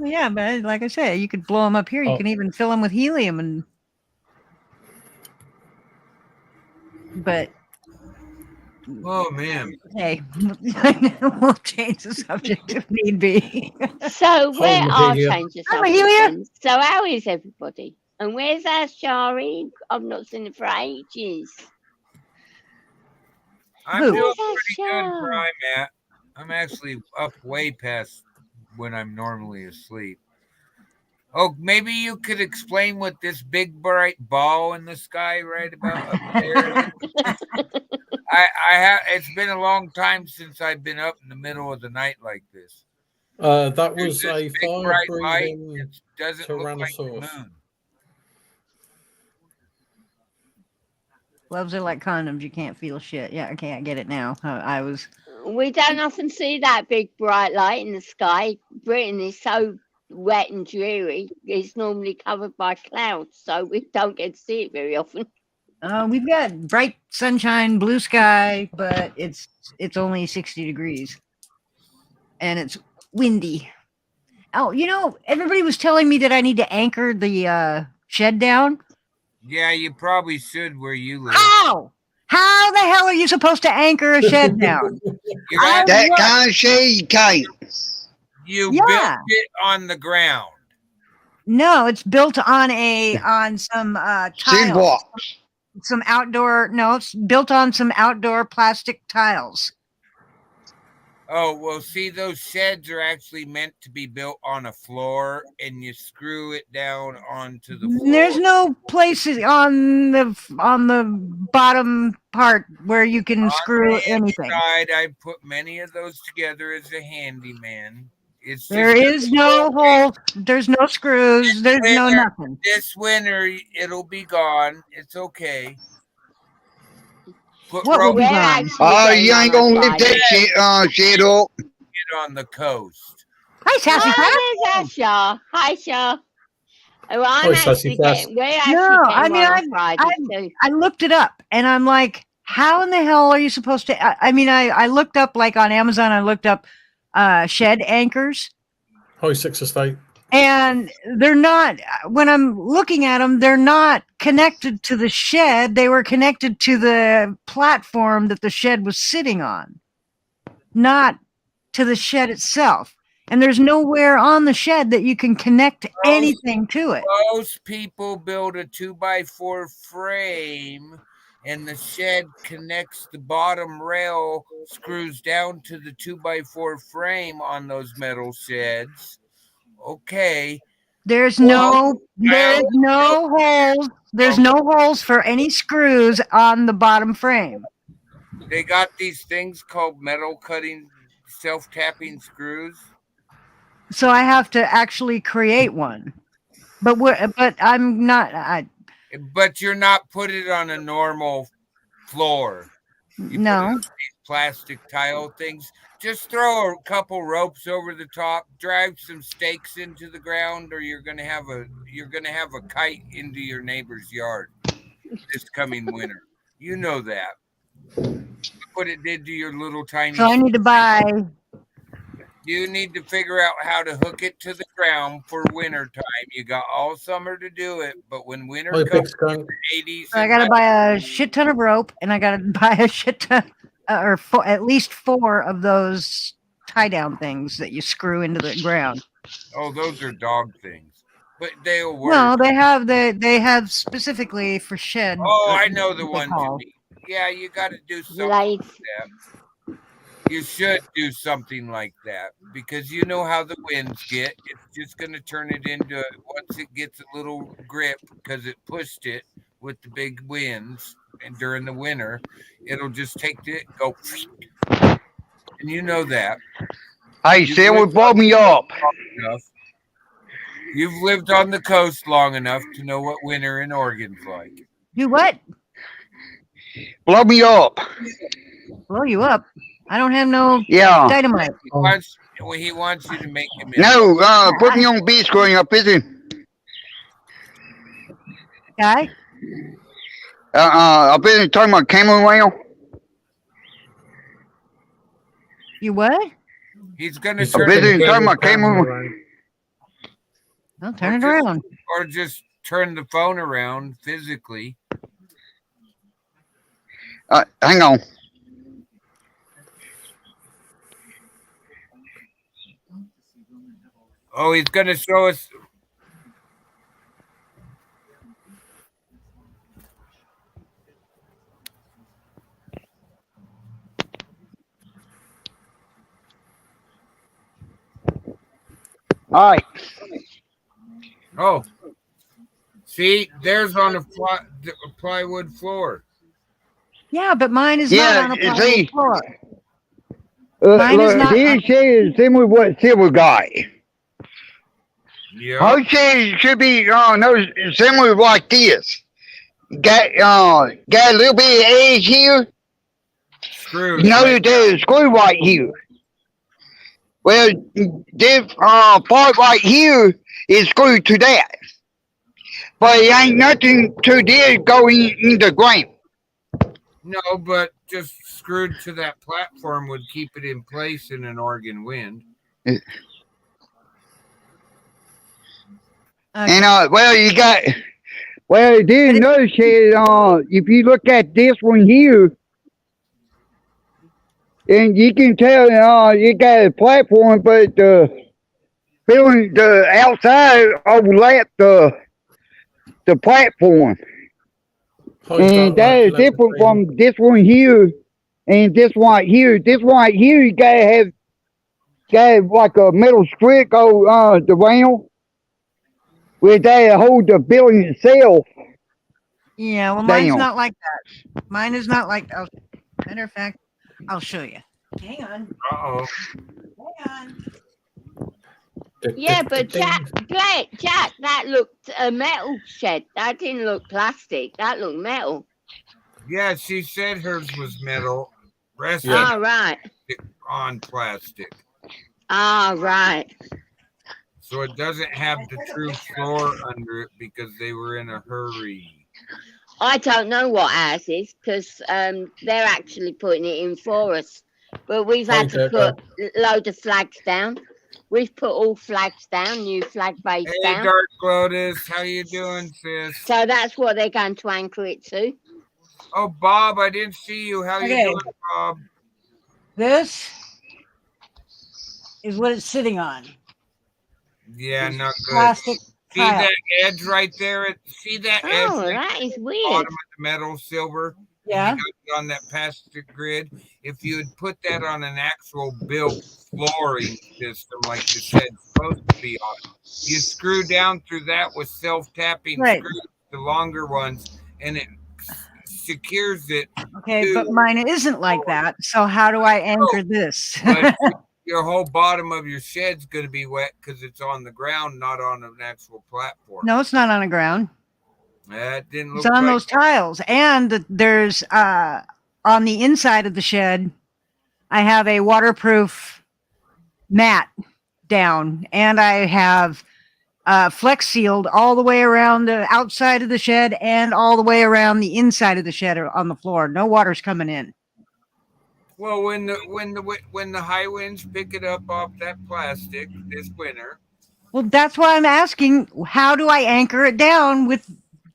Yeah, but like I said, you could blow them up here. You Oh. can even fill them with helium, and but Oh man, hey, we'll change the subject if need be. So where are Mahalia. change the Hi, subject Mahalia. then? So how is everybody? And where's our Shari? I've not seen her for ages. I'm Who? doing Where's our pretty good where Shari? I'm at. I'm actually up way past when I'm normally asleep. Oh, maybe you could explain what this big bright ball in the sky right about up there is. I have. It's been a long time since I've been up in the middle of the night like this. that There's was this a big bright light. fire-breathing It doesn't look like the Tyrannosaurus. moon. Gloves are like condoms. You can't feel shit. Yeah, okay, I get it now. I was. We don't often see that big bright light in the sky. Britain is so wet and dreary. It's normally covered by clouds, so we don't get to see it very often. We've got bright sunshine, blue sky, but it's only 60 degrees, and it's windy. Oh, everybody was telling me that I need to anchor the shed down. Yeah, you probably should where you live. How? How the hell are you supposed to anchor a shed down? You got That What? kind of shit you can't. you Yeah. built it on the ground. No, it's built on some Send tiles. what? Some outdoor. No, it's built on some outdoor plastic tiles. Oh, well, see, those sheds are actually meant to be built on a floor, and you screw it down onto the floor. There's no places on the bottom part where you can screw anything. Inside, I put many of those together as a handyman. It's There just is no hole. There's no screws. There's no winter. nothing. This winter, it'll be gone. It's okay. Put What will rope be We're gone? actually Oh, getting you on ain't our gonna lift Friday. that shit up. on the coast. Hi, Sassy Cat. Oh, there's our Shah. Hi, Shah. Well, I'm Hi, Sassy actually Cat. getting, we're actually No, getting I mean, one on Friday too. I looked it up, and I'm like, how in the hell are you supposed to? I looked up, like, on Amazon. I looked up shed anchors, High Six Estate. and they're not. When I'm looking at them, they're not connected to the shed. They were connected to the platform that the shed was sitting on, not to the shed itself. And there's nowhere on the shed that you can connect anything to it. Most people build a 2x4 frame, and the shed connects the bottom rail, screws down to the 2x4 frame on those metal sheds. Okay. There's no holes. There's no holes for any screws on the bottom frame. They got these things called metal cutting, self-tapping screws. So I have to actually create one. but I'm not. But you're not put it on a normal floor. You put it No. on these plastic tile things. Just throw a couple ropes over the top, drive some stakes into the ground, or you're gonna have a kite into your neighbor's yard this coming winter. You know that. Look what it did to your little tiny. So I need to buy. You need to figure out how to hook it to the ground for winter time. You got all summer to do it, but when winter Hi, Big comes, Skunk. 80s. So I got to buy a shit ton of rope, and I got to buy a shit ton, at least 4 of those tie down things that you screw into the ground. Oh, those are dog things, but they'll work. No, they have specifically for shed. Oh, I know the what they ones you call. need. Yeah, you got to do something Blades. like that. You should do something like that because you know how the winds get. It's just going to turn it into, once it gets a little grip because it pushed it with the big winds and during the winter, it'll just take it, go, and you know that. Hey, Silver, blow me up. Enough. You've lived on the coast long enough to know what winter in Oregon's like. Do what? Blow me up. Blow you up? I don't have no Yeah. dynamite. He wants you to make him. No, put me on beach growing up, is it? Guy? I've been talking about camel whale. You what? He's going to I've turn been it talking about camel. Well, turn it around. or just turn the phone around physically. Hang on. Oh, he's going to show us. All right. Oh, see, there's on a plywood floor. Yeah, but mine is Yeah, not on a see. plywood floor. Mine is Look, not- this is similar to what Silver got. Yeah. Her shit should be no similar like this. Got a little bit of edge here. Screw. Notice there's a screw right here. Well, this part right here is screwed to that. But it ain't nothing to this going in the ground. No, but just screwed to that platform would keep it in place in an Oregon wind. And well, there's another shed. If you look at this one here, and you can tell you got a platform, but the outside overlapped the platform. And that is different from this one here and this one right here. This one right here, you gotta have like a metal strip go around with that hold the building itself. Yeah, well, mine's not like that. Mine is not like. Matter of fact, I'll show you. Hang on. Uh-oh. Hang on. Yeah, but Jack, that looked a metal shed. That didn't look plastic. That looked metal. Yeah, she said hers was metal. Rest Ah, right. on plastic. Ah, right. So it doesn't have the true floor under it because they were in a hurry. I don't know what ours is because they're actually putting it in for us. But we've had to put a load of flags down. We've put all flags down, new flag base Hey, down. Dark Lotus, how you doing, sis? So that's what they're going to anchor it to. Oh, Bob, I didn't see you. How you doing, Bob? This is what it's sitting on. Yeah, not good. Plastic See tile. that edge right there? See that edge Oh, right that is at the weird. bottom of the metal silver? Yeah. On that plastic grid. If you had put that on an actual built flooring system like you said supposed to be on, you screw down through that with self-tapping Right. screws, the longer ones, and it secures it. Okay, but mine isn't like that. So how do I anchor this? But your whole bottom of your shed's going to be wet because it's on the ground, not on an actual platform. No, it's not on the ground. That didn't It's look on like those tiles. And there's on the inside of the shed, I have a waterproof mat down, and I have flex sealed all the way around the outside of the shed and all the way around the inside of the shed on the floor. No water's coming in. Well, when the high winds pick it up off that plastic this winter. Well, that's why I'm asking, how do I anchor it down with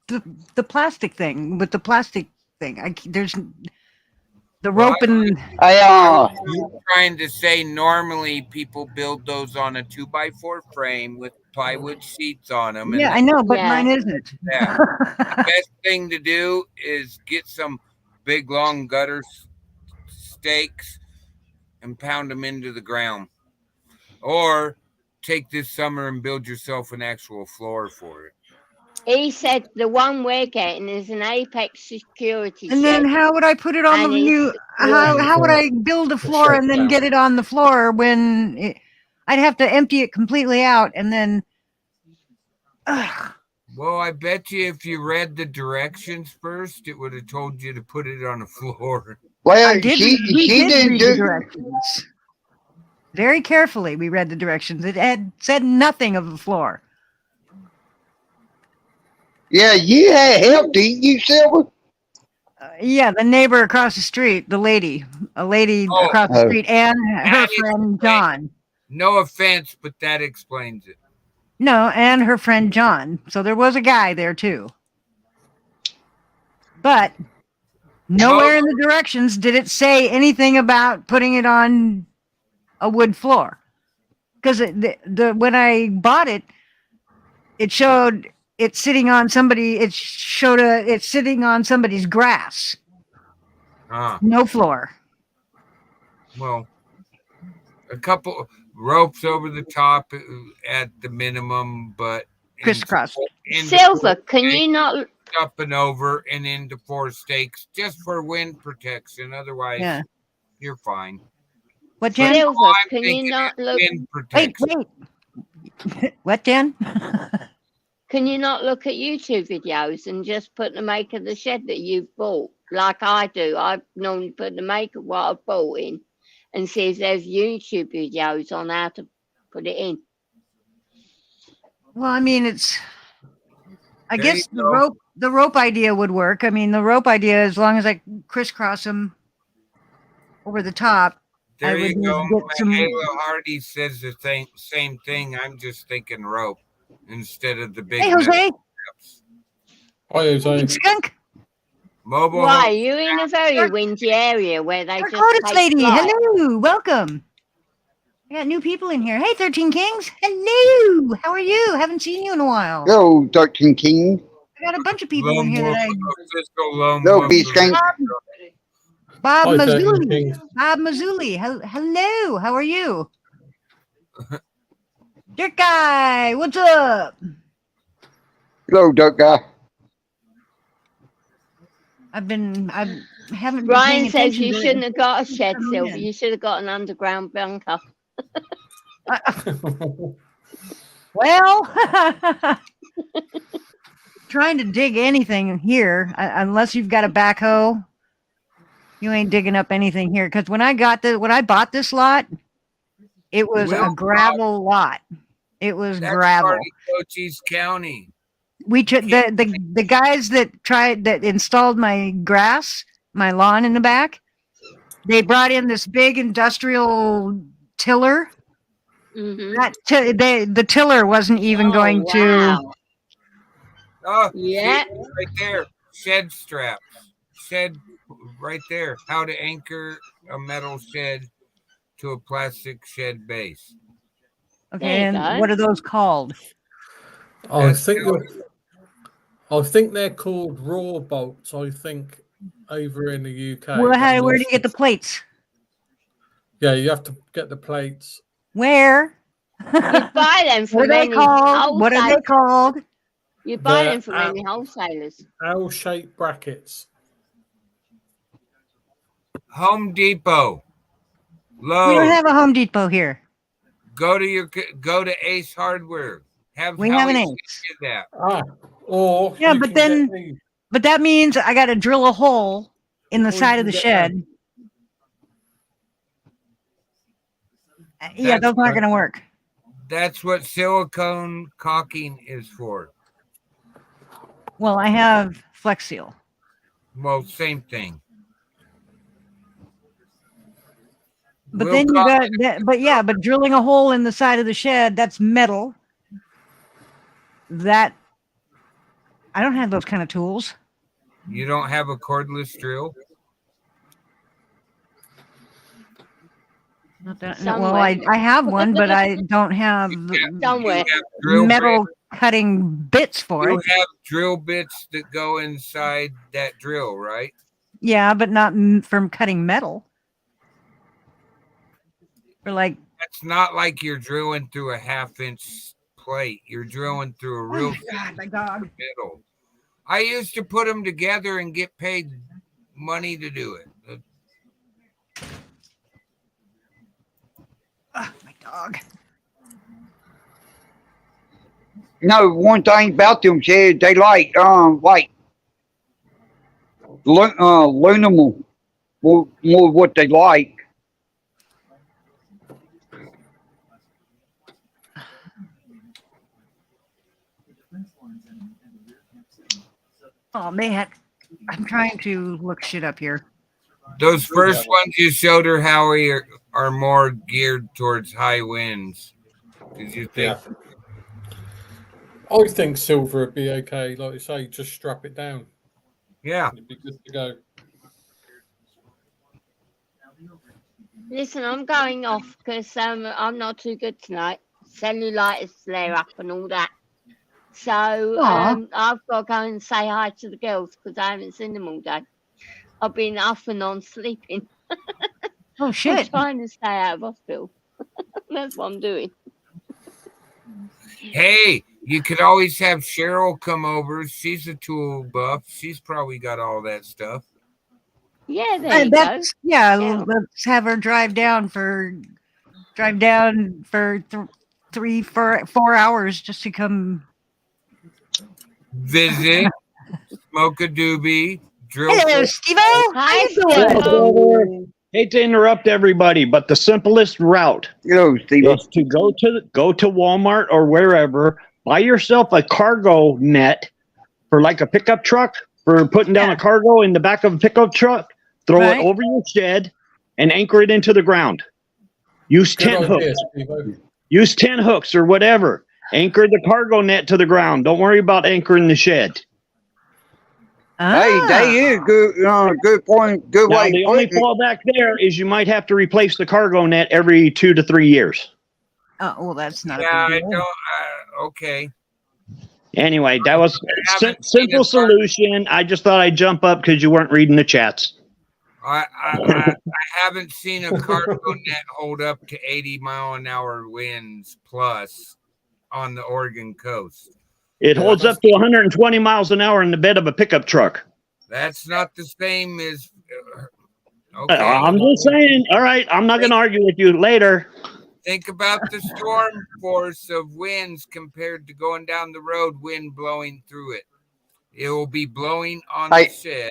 the plastic thing, there's the rope and I trying to say normally people build those on a 2x4 frame with plywood sheets on them. yeah, I And know, but Yeah. mine isn't. yeah, the best thing to do is get some big long gutter stakes and pound them into the ground, or take this summer and build yourself an actual floor for it. He said the one we're getting is an Apex security And shed. then how would I put it on And the it's new? How would I build a floor and then get it on the floor when I'd have to empty it completely out and then. Well, I bet you if you read the directions first, it would have told you to put it on the floor. well, I did. she We did didn't read the do. directions very carefully. We read the directions. It had said nothing of the floor. Yeah, you had help, didn't you, Silver? Yeah, the neighbor across the street, a lady Oh. across the street, and her That friend John. No offense, but that explains it. No, and her friend John. So there was a guy there too. But nowhere in the directions did it say anything about putting it on a wood floor. Because when I bought it, it showed it's sitting on somebody. It's sitting on somebody's grass. No floor. Well, a couple ropes over the top at the minimum, but Crisscross. Silver, can you not? Up and over and into 4 stakes just for wind protection. Otherwise, Yeah. you're fine. What, Jan? Silver, I'm can you thinking not look? Wind Wait, protection. wait. What, Jan? Can you not look at YouTube videos and just put the make of the shed that you've bought, like I do? I normally put the make of what I've bought in, and see if there's YouTube videos on how to put it in. Well, I mean, I There guess you go. the rope idea would work. I mean, the rope idea, as long as I crisscross them over the top. There I you would go. get some- Ayla Hardy says the same thing. I'm just thinking rope instead of the big Hey, metal Jose. straps. Hi, Jose. Big skunk. Mobile Why? home. You're in a very windy area where they just Dakota's take lady. flight. Hello. Welcome. I got new people in here. Hey, 13 Kings. Hello. How are you? Haven't seen you in a while. Go, 13 King. I got a bunch of people in here that No, be skank. Bob Hi, 13 Mazzulli. Kings. Bob Mazzulli. Hello. How are you? Dirt guy. What's up? Go, Duck Guy. I haven't been Brian paying says attention you to shouldn't have got a shed, Oh, Silver. yeah. You should have got an underground bunker. Well, trying to dig anything here, unless you've got a backhoe, you ain't digging up anything here. Because when I bought this lot, it was a gravel lot. It was That's gravel. part of Cochise County. We the guys that installed my lawn in the back, they brought in this big industrial tiller. Mm-hmm. The tiller wasn't even going to. Oh, Yeah. see, right there. Shed straps. Shed right there. How to anchor a metal shed to a plastic shed base. Okay, There you and go. what are those called? I think they're called raw bolts. I think over in the UK. Well, but where do you get the plates? Yeah, you have to get the plates. Where? You buy them What from are they any called? What are they wholesaler. called? You buy They're them from any wholesalers. L-shaped brackets. Home Depot. We don't Lowe's. have a Home Depot here. Go to Ace Hardware. We have an Howie Ace. do that. Or Yeah, you but can get then, but that means I got to drill a hole in the Or you side can of the get shed. Yeah, That's those aren't going to work. That's what silicone caulking is for. Well, I have Flex Seal. Well, same thing. But We'll then you caulk got it. that, but yeah, but drilling a hole in the side of the shed, that's metal. That I don't have those kind of tools. You don't have a cordless drill? Not that, Somewhere. well, I have one, but I don't have Somewhere. You have drill metal cutting bits for You it. have drill bits that go inside that drill, right? Yeah, but not from cutting metal. Or like, That's not like you're drilling through a 1/2-inch plate. You're drilling through a real God, my dog. metal. I used to put them together and get paid money to do it. Oh, my dog. No, one thing about them sheds, they like aluminum more what they like. Oh man, I'm trying to look shit up here. Those first ones you showed her, Howie, are more geared towards high winds. Did you think? Yeah. I think silver would be okay. Like you say, just strap it down. Yeah. It'd be good to go. Listen, I'm going off because I'm not too good tonight. Cellulitis flare up and all that. So I've got to go and say hi to the girls because I haven't seen them all day. I've been off and on sleeping. Oh I'm shit. trying to stay out of hospital. That's what I'm doing. Hey, you could always have Cheryl come over. She's a tool buff. She's probably got all that stuff. Yeah, there you go. That's yeah. Yeah. Let's have her drive down for 4 hours just to come. Visit, smoke a doobie, drill. Hello, Steve-O. How Hi, you Hello, doing? Steve-O. brother. Hate to interrupt everybody, but the simplest route You know, Steve. is to go to Walmart or wherever, buy yourself a cargo net for like a pickup truck for putting down a cargo in the back of a pickup truck. Throw Right. it over your shed and anchor it into the ground. Use Good 10 idea, hooks. Steve-O. Use 10 hooks or whatever. Anchor the cargo net to the ground. Don't worry about anchoring the shed. Hey, that is good. Good point. Good Now, way. the of only putting it. fallback there is you might have to replace the cargo net every 2 to 3 years. Oh well, that's not Yeah, a big I deal. don't. Okay. Anyway, that was haven't simple seen a solution. I just thought I'd jump up because you weren't reading the chats. I haven't seen a cargo net hold up to 80-mile-an-hour winds plus on the Oregon coast. It Yeah, holds that's- up to 120 miles an hour in the bed of a pickup truck. That's not the same as. Okay. I'm just saying. All right, I'm not going to argue with you later. Think about the storm force of winds compared to going down the road, wind blowing through it. It will be blowing on the shed.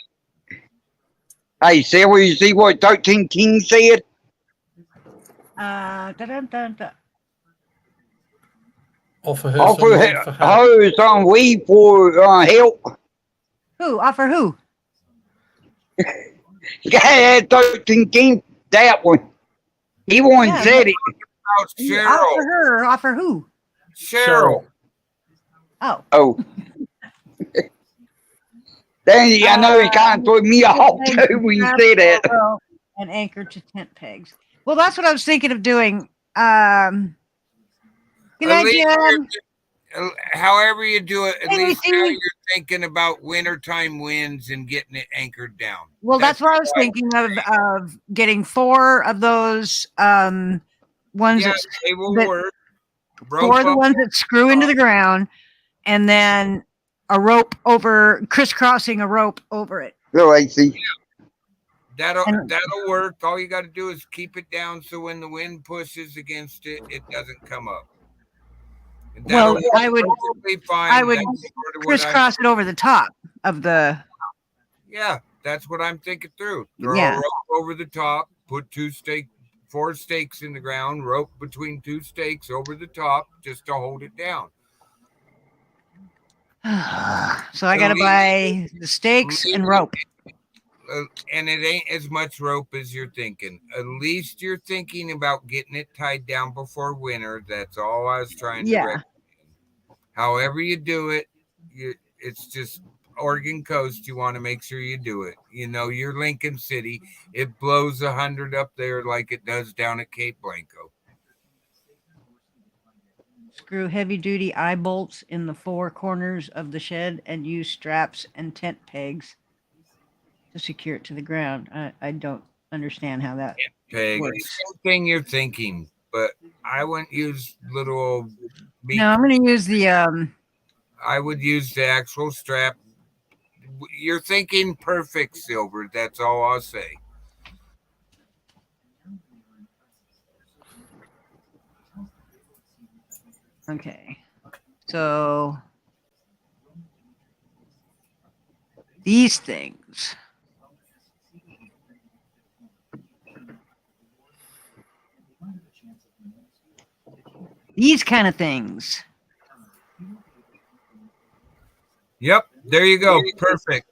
Hey, Sarah, you see what 13 King said? Da-dun-dun-dun. Offer her Offer some weed for help. her some weed for help. Who? Offer who? Yeah, 13 King, that one. He one Yeah, said it. About Offer Cheryl. her. Or offer who? Cheryl. Oh. Oh. Then I know he kind of threw me off too when you say that. And anchored to tent pegs. Well, that's what I was thinking of doing. Good night, Jen. However you do it, at Hey, least Lucy. now you're thinking about wintertime winds and getting it anchored down. Well, that's what I was thinking of getting 4 of those ones Yeah, that they will that- work. 4 of the ones that screw into the ground, and then a rope over, crisscrossing a rope over it. Hello, AC. That'll And- work. All you got to do is keep it down so when the wind pushes against it, it doesn't come up. And Well, that'll I would totally fine. I would That's sort of what crisscross it over the top of the. Yeah, that's what I'm thinking through. Throw a Yeah. rope over the top, put 4 stakes in the ground, rope between 2 stakes over the top just to hold it down. So I got to buy the stakes and rope. And it ain't as much rope as you're thinking. At least you're thinking about getting it tied down before winter. That's all I was trying to recommend. However you do it, it's just Oregon coast. You want to make sure you do it. You know, you're Lincoln City. It blows 100 up there like it does down at Cape Blanco. Screw heavy duty eye bolts in the 4 corners of the shed and use straps and tent pegs to secure it to the ground. I don't understand how that Peg, works. same thing you're thinking, but I wouldn't use little. No, I'm going to use the I would use the actual strap. You're thinking perfect, Silver. That's all I'll say. Okay. So these things. These kind of things. Yep, there you go. Perfect.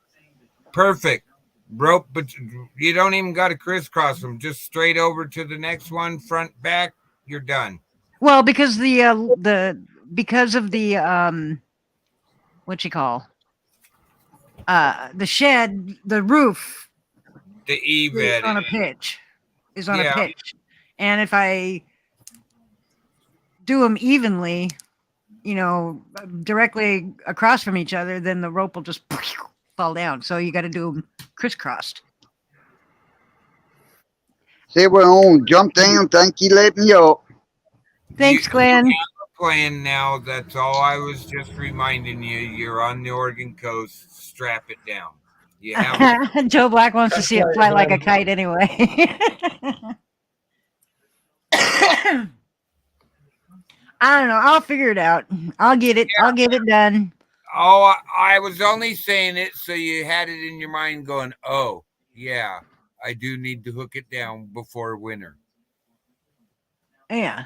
Perfect. Rope, but you don't even got to crisscross them. Just straight over to the next one, front, back. You're done. Well, because because of the what you call the shed, the roof The eave is at on a it. pitch. Is on a Yeah. pitch. And if I do them evenly, you know, directly across from each other, then the rope will just fall down. So you got to do them crisscrossed. Say we're on. Jump down. Thank you, let me up. Thanks, Glenn. Playing now. That's all I was just reminding you. You're on the Oregon coast. Strap it down. You have Joe Black wants to see it fly like a kite anyway. I don't know. I'll figure it out. I'll get it. I'll get it done. Oh, I was only saying it so you had it in your mind going, oh, yeah, I do need to hook it down before winter. Yeah.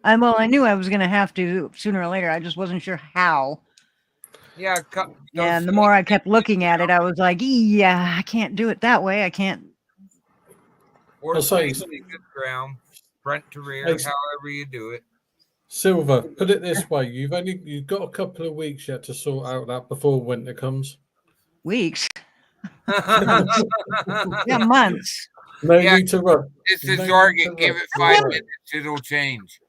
Well, I knew I was going to have to sooner or later. I just wasn't sure how. Yeah. And the more I kept looking at it, I was like, yeah, I can't do it that way. I can't. Or I'll say- place it in the ground, front to rear, It's- however you do it. Silver, put it this way: you've got a couple of weeks yet to sort out that before winter comes. Weeks. Yeah, months. No Yeah, need to rush. This is No Oregon. need to Give rush. it 5 Don't worry. minutes. It'll change.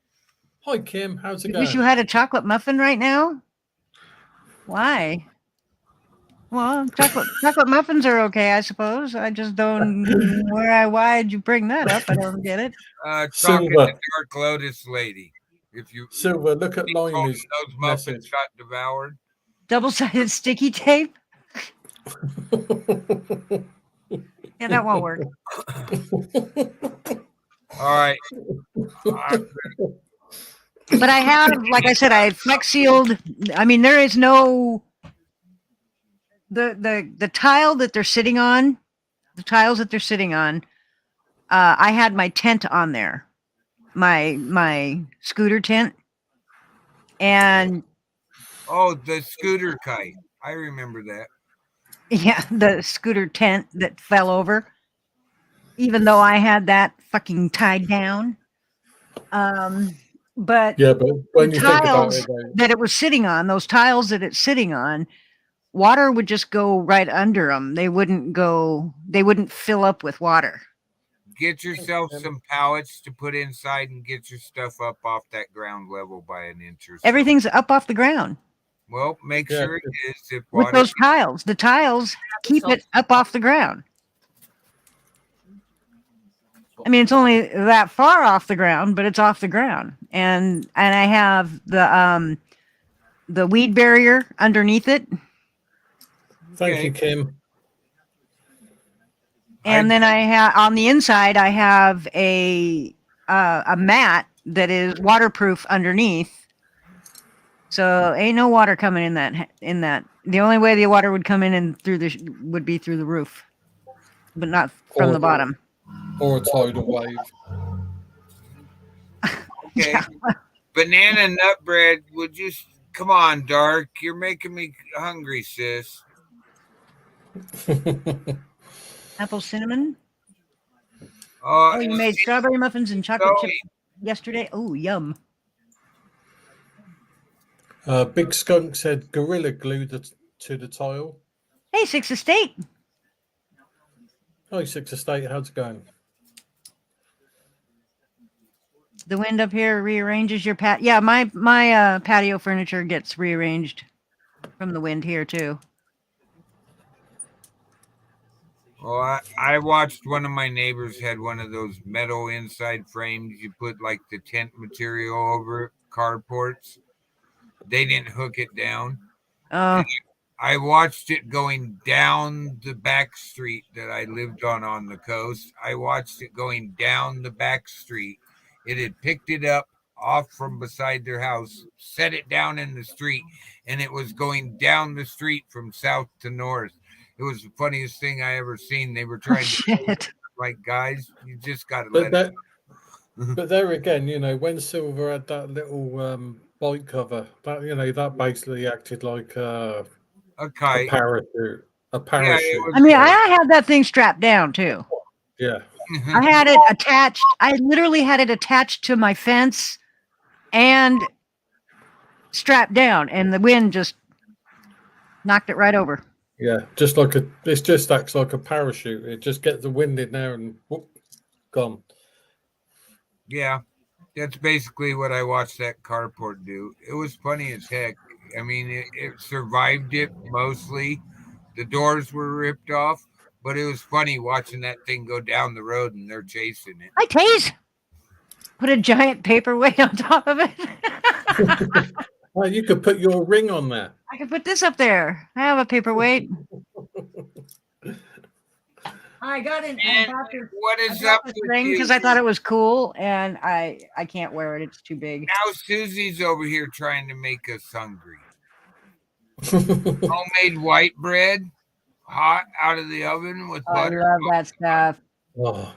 Hi, Kim. How's it You going? wish you had a chocolate muffin right now? Why? Well, chocolate muffins are okay, I suppose. I just don't why'd you bring that up? I don't get it. Talking Silver. to Dark Lotus Lady. If you Silver, look at told Liney's those muffins message. got devoured. Double-sided sticky tape? Yeah, that won't work. All right. But I have, like I said, I flex sealed. I mean, there is no the tile that they're sitting on, the tiles that they're sitting on. I had my tent on there, my scooter tent, and Oh, the scooter kite. I remember that. yeah, the scooter tent that fell over. Even though I had that fucking tied down, but Yeah, but when the you think about tiles it, though, that it was sitting on, those tiles that it's sitting on, water would just go right under them. They wouldn't fill up with water. Get yourself some pallets to put inside and get your stuff up off that ground level by an inch or so. Everything's up off the ground Well, make Yeah. sure it is. If with water, those tiles. The tiles keep it up off the ground. I mean, it's only that far off the ground, but it's off the ground. And I have the weed barrier underneath it. thank Okay. you, Kim. And then I have on the inside, I have a mat that is waterproof underneath. So ain't no water coming in that. The only way the water would come in and would be through the roof, but not from the bottom. Or a tidal wave. Okay. Yeah. Banana nut bread, would you come on, Dark? You're making me hungry, sis. Apple cinnamon. Oh, Oh, you made strawberry muffins and chocolate chip yesterday. Oh, yum. Big Skunk said Gorilla Glue to the tile. Hey, Six Estate. Hi, Six Estate. How's it going? The wind up here rearranges your Yeah, my patio furniture gets rearranged from the wind here too. Well, I watched one of my neighbors had one of those metal inside frames. You put like the tent material over it, carports. They didn't hook it down. I watched it going down the back street that I lived on the coast. I watched it going down the back street. It had picked it up off from beside their house, set it down in the street, and it was going down the street from south to north. It was the funniest thing I ever seen. They were trying to like, guys, you just got to let it. But there again, you know, when Silver had that little bike cover, that, you know, that basically acted like a kite, a parachute. A parachute. Yeah, I mean, I had that thing strapped down too. Yeah. I had it attached. I literally had it attached to my fence and strapped down, and the wind just knocked it right over. Yeah, it just acts like a parachute. It just gets the wind in there and whoop, gone. Yeah, that's basically what I watched that carport do. It was funny as heck. I mean, it survived it mostly. The doors were ripped off, but it was funny watching that thing go down the road and they're chasing it. Hi, Taze. Put a giant paperweight on top of it. Well, you could put your ring on there. I could put this up there. I have a paperweight. I got it. What is up with ring you? because I thought it was cool, and I can't wear it. It's too big. Now Susie's over here trying to make us hungry. Homemade white bread, hot out of the oven with butter. I love that stuff. Oh.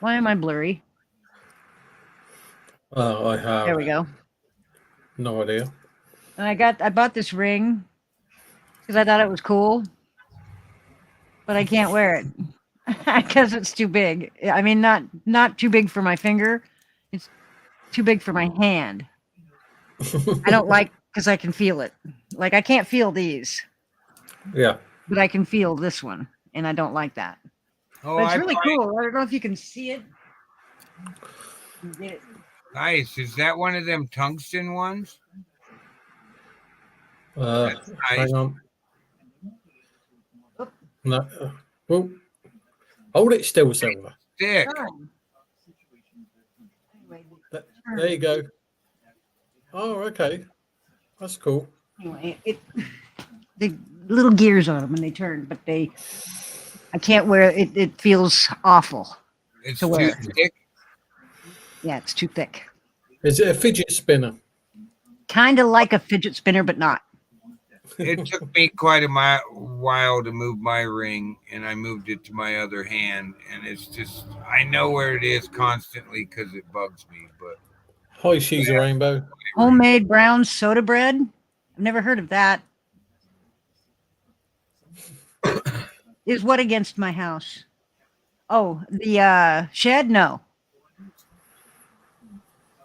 Why am I blurry? Oh, I have. There we go. No idea. And I bought this ring because I thought it was cool, but I can't wear it because it's too big. I mean, not too big for my finger. It's too big for my hand. I don't like because I can feel it. Like I can't feel these. Yeah. But I can feel this one, and I don't like that. Oh, but it's really cool. I don't know if you can see it. Nice. Is that one of them tungsten ones? Nice. Hang on. Oh. No. Well, hold it still, Silver. Stick. There you go. Oh, okay. That's cool. Anyway, the little gears on them and they turn, but I can't wear it. It feels awful. It's to wear. too thick. Yeah, it's too thick. Is it a fidget spinner? Kind of like a fidget spinner, but not. It took me quite a while to move my ring, and I moved it to my other hand, and it's just, I know where it is constantly because it bugs me. But Hi, she's a rainbow. Homemade brown soda bread. I've never heard of that. Is what against my house? Oh, the shed? No.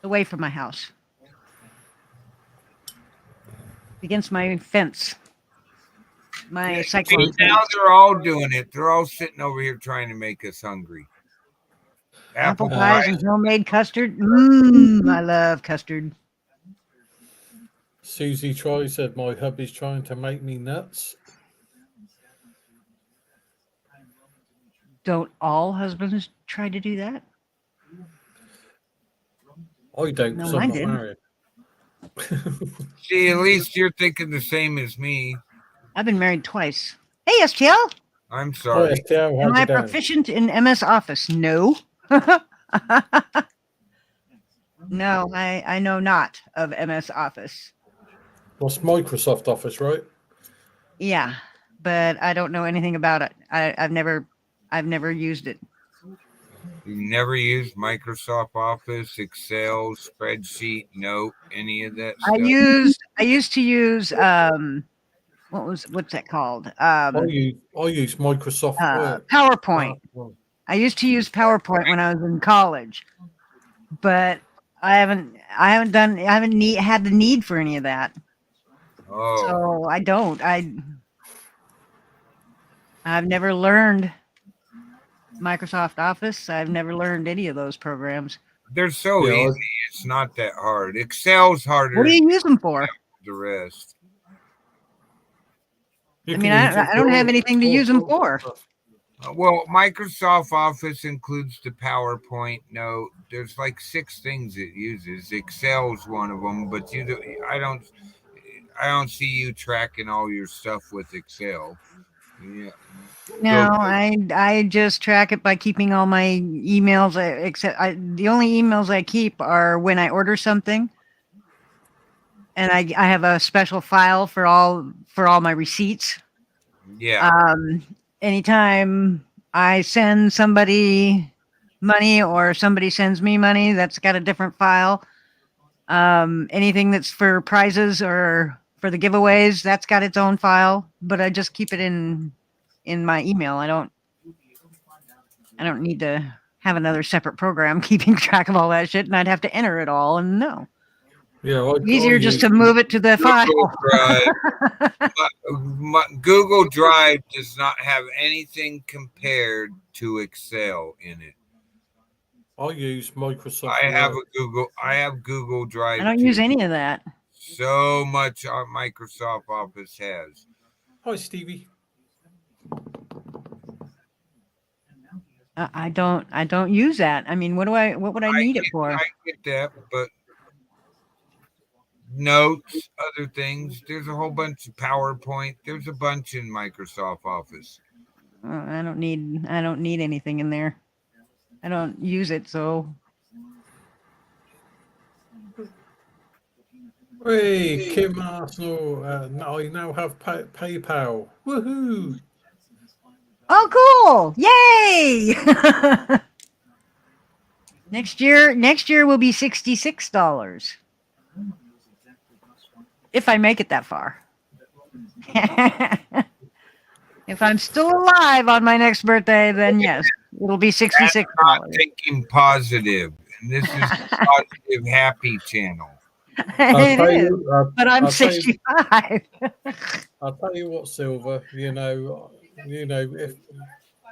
Away from my house. Against my fence. My cyclone. Now they're all doing it. They're all sitting over here trying to make us hungry. Apple pies and homemade custard. I love custard. Susie Troy said, my hubby's trying to make me nuts. Don't all husbands try to do that? I don't, No, because I I'm not didn't. married. See, at least you're thinking the same as me. I've been married twice. Hey, STL. I'm Hi, sorry. STL. Am How's I it going? proficient in MS Office? No. No, I know not of MS Office. What's Microsoft Office, right? Yeah, but I don't know anything about it. I've never used it. You never used Microsoft Office, Excel, spreadsheet, Note, any of that I stuff? used to use what's that called? I use Microsoft Word. PowerPoint. Well, I used to use PowerPoint when I was in college, but I haven't had the need for any of that. Oh, So I've never learned Microsoft Office. I've never learned any of those programs. they're so yeah, easy. It's not that hard. Excel's harder What do than you use them for? the rest. you I can mean, use it I don't have for anything to all use them sorts of for. stuff. Well, Microsoft Office includes the PowerPoint Note. There's like 6 things it uses. Excel's one of them, but I don't see you tracking all your stuff with Excel. Yeah. No, I just track it by keeping all my emails. The only emails I keep are when I order something, and I have a special file for all my receipts. Yeah. Anytime I send somebody money or somebody sends me money, that's got a different file. Anything that's for prizes or for the giveaways, that's got its own file. But I just keep it in my email. I don't need to have another separate program keeping track of all that shit, and I'd have to enter it all. And no, Yeah, easier just to move it to the file. Google Drive does not have anything compared to Excel in it. I use Microsoft I have Word. Google Drive. I don't use any of that. So much Microsoft Office has. Hi, Stevie. I don't use that. I mean, what would I need it for? I get that, but notes, other things. There's a whole bunch of PowerPoint. There's a bunch in Microsoft Office. I don't need anything in there. I don't use it, so. Hey, Kim Arsenal. I now have PayPal. Woohoo! Oh, cool! Yay! Next year will be $66 if I make it that far. If I'm still alive on my next birthday, then yes, it'll be $66. Not thinking positive, and this is a positive, happy channel. It is, but I'm 65. I'll tell you what, Silver.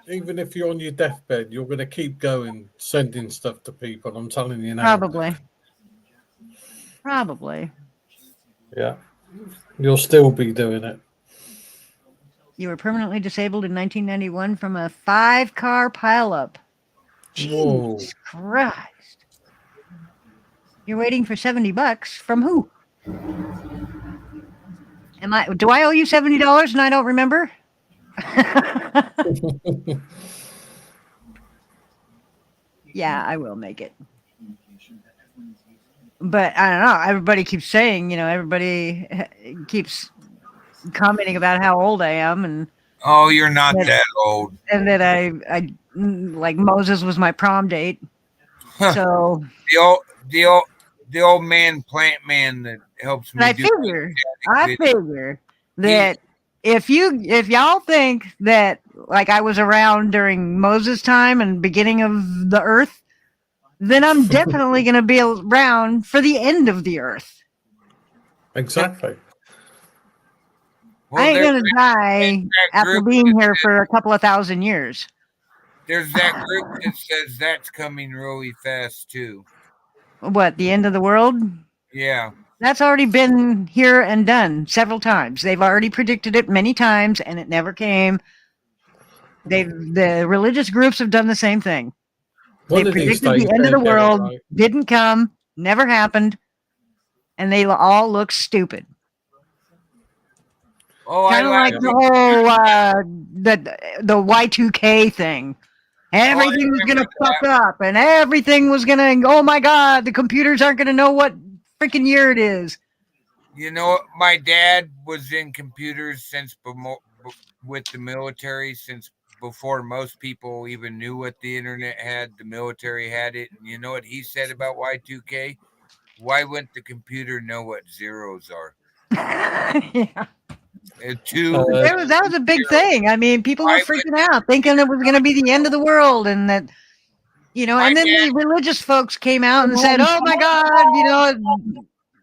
Even if you're on your deathbed, you're going to keep going, sending stuff to people. I'm telling you now. Probably. Yeah, you'll still be doing it. You were permanently disabled in 1991 from a 5-car pileup. Jesus Christ! You're waiting for $70 from who? Do I owe you $70 and I don't remember? Yeah, I will make it. But I don't know. Everybody keeps saying, everybody keeps commenting about how old I am, and oh, you're not that old, and that I like Moses was my prom date. So the old man, plant man that helps me. I figure that if y'all think that like I was around during Moses' time and beginning of the earth, then I'm definitely going to be around for the end of the earth. Exactly. I ain't going to die after being here for a couple of thousand years. There's that group that says that's coming really fast too. What, the end of the world? Yeah. That's already been here and done several times. They've already predicted it many times, and it never came. The religious groups have done the same thing. They predicted the end of the world, didn't come, never happened, and they all look stupid. Oh, Kind of like the whole the Y2K thing. Everything was gonna fuck up, and everything was gonna. Oh my God, the computers aren't gonna know what freaking year it is. You know, my dad was in computers since with the military, since before most people even knew what the internet had. The military had it, and you know what he said about Y2K? Why wouldn't the computer know what zeros are? Yeah. Uh, That was a big thing. I mean, people were Why freaking out, thinking it was going to be the end of the world, and that, My and then dad- the religious folks came out and said, "Oh my God,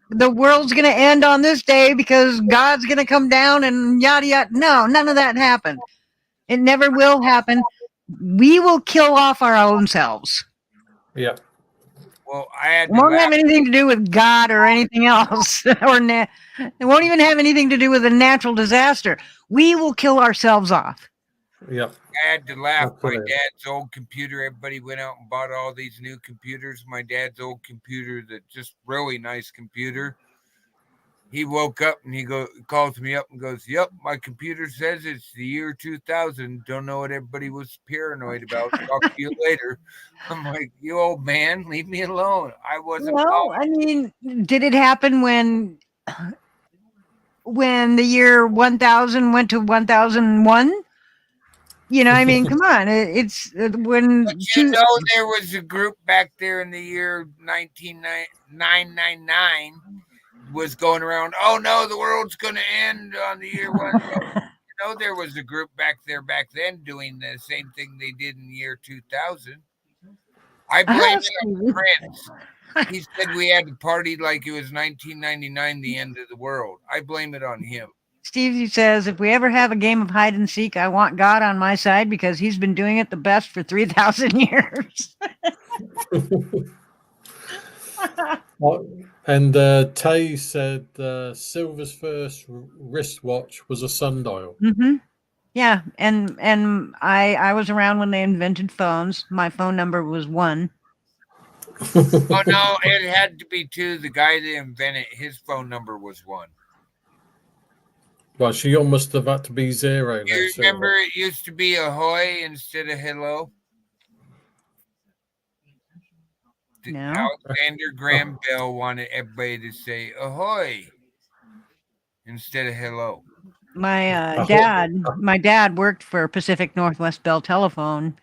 the world's going to end on this day because God's going to come down and yada yada." No, none of that happened. It never will happen. We will kill off our own selves. yeah. Well, I had It to won't laugh. have anything to do with God or anything else, it won't even have anything to do with a natural disaster. We will kill ourselves off. Yeah. I had to laugh. My Absolutely. dad's old computer, everybody went out and bought all these new computers. My dad's old computer, that just really nice computer. He woke up and he calls me up and goes, "Yep, my computer says it's the year 2000. Don't know what everybody was paranoid about. Talk to you later." I'm like, "You old man, leave me alone. I wasn't Well, calling." I mean, did it happen when the year 1000 went to 1001? I mean, come on. It's when But there was a group back there in the year 1999 was going around, "Oh no, the world's going to end on the year 1000." There was a group back then doing the same thing they did in the year 2000. I blame it on Prince. He said we had to party like it was 1999, the end of the world. I blame it on him. Stevie says, if we ever have a game of hide and seek, I want God on my side because he's been doing it the best for 3,000 years. And Tay said Silver's first wristwatch was a sundial. Mm-hmm. Yeah, and I was around when they invented phones. My phone number was 1. Oh no, it had to be 2. The guy that invented his phone number was 1. Well, she almost have had to be 0. You remember it used to be ahoy instead of hello? No. Alexander Graham Bell wanted everybody to say ahoy instead of hello. My dad worked for Pacific Northwest Bell Telephone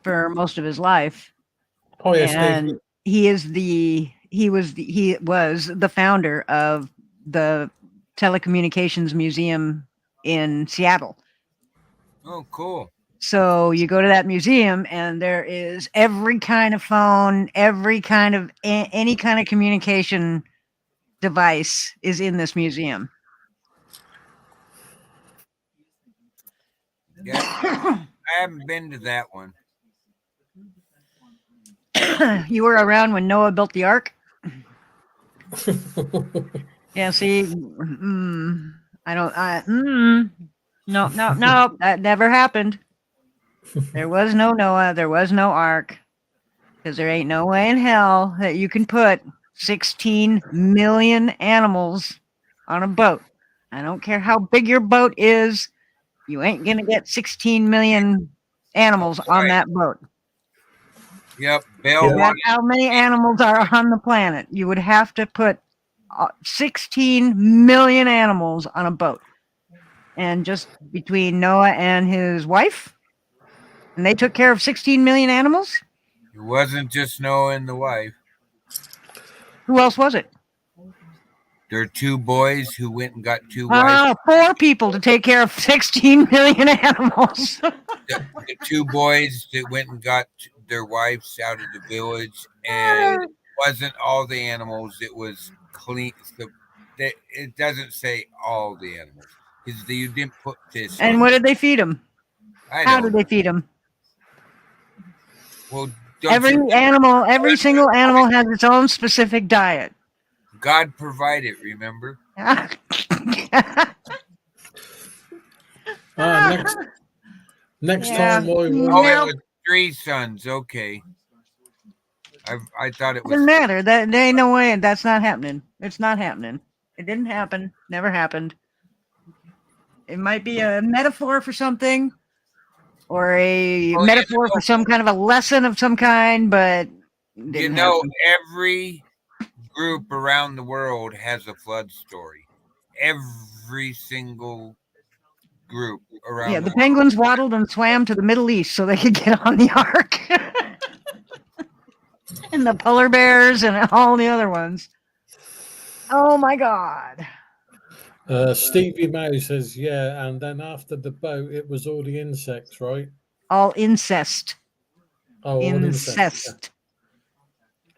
for most of his life. Oh yes, and he was the founder of the Telecommunications Museum in Seattle. Oh, cool. So you go to that museum and there is every kind of phone, every kind of any kind of communication device is in this museum. Yeah, I haven't been to that one. You were around when Noah built the ark? Yeah, see, no, that never happened. There was no Noah, there was no ark, because there ain't no way in hell that you can put 16 million animals on a boat. I don't care how big your boat is, you ain't gonna get 16 million animals on that boat. Yep, That's how many animals are on the planet. You would have to put 16 million animals on a boat. And just between Noah and his wife, and they took care of 16 million animals? It wasn't just Noah and the wife. Who else was it? There are 2 boys who went and got 2 wives. 4 people to take care of 16 million animals. The 2 boys that went and got their wives out of the village, and it wasn't all the animals. It was clean. It doesn't say all the animals because you didn't put fish. And what did they feed them? How did they feed them? Well, every single animal has its own specific diet. God provided, remember? Next time, it was 3 sons. Okay, I thought it was. Doesn't matter. There ain't no way. That's not happening. It's not happening. It didn't happen. Never happened. It might be a metaphor for something, or a Well, metaphor for some kind of a lesson of some kind, but you didn't know, happen. every group around the world has a flood story. Every single group around Yeah, the the world. penguins waddled and swam to the Middle East so they could get on the ark. And the polar bears and all the other ones. Oh my God. Stevie Moe says, yeah, and then after the boat, it was all the insects, right? All incest. Oh, all insects. Incest.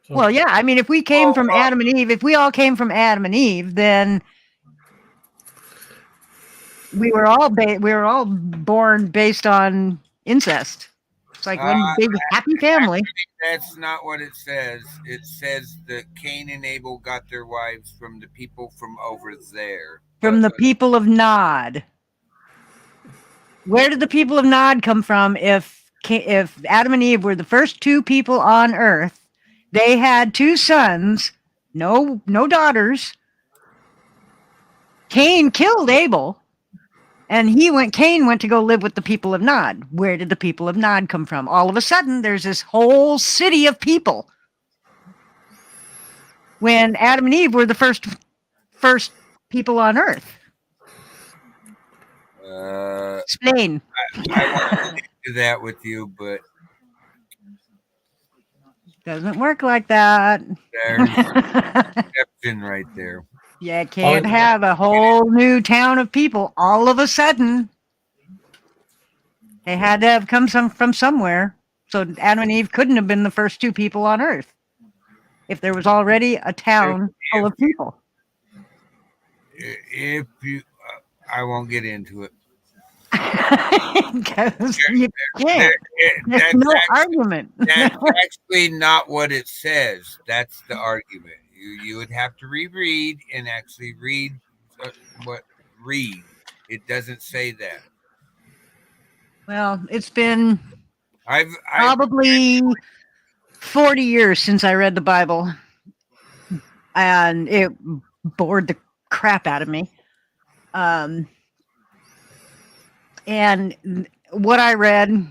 Yeah. Well, yeah, I mean, if we came from Adam and Eve, if we all came from Adam and Eve, then we were all born based on incest. It's like one big happy family. That's not what it says. It says that Cain and Abel got their wives from the people from over there. From the people of Nod. Where did the people of Nod come from? If Adam and Eve were the first two people on Earth, they had two sons, no daughters. Cain killed Abel, and Cain went to go live with the people of Nod. Where did the people of Nod come from? All of a sudden, there's this whole city of people. When Adam and Eve were the first people on Earth. Explain. I want to do that with you, but doesn't work like that. There's exception right there. You can't have a whole new town of people all of a sudden. They had to have come from somewhere. So Adam and Eve couldn't have been the first two people on Earth if there was already a town full of people. If you, I won't get into it. Because you can't. There's no argument. That's actually not what it says. That's the argument. You would have to reread and actually read read. It doesn't say that. Well, it's been I've probably 40 years since I read the Bible, and it bored the crap out of me. And what I read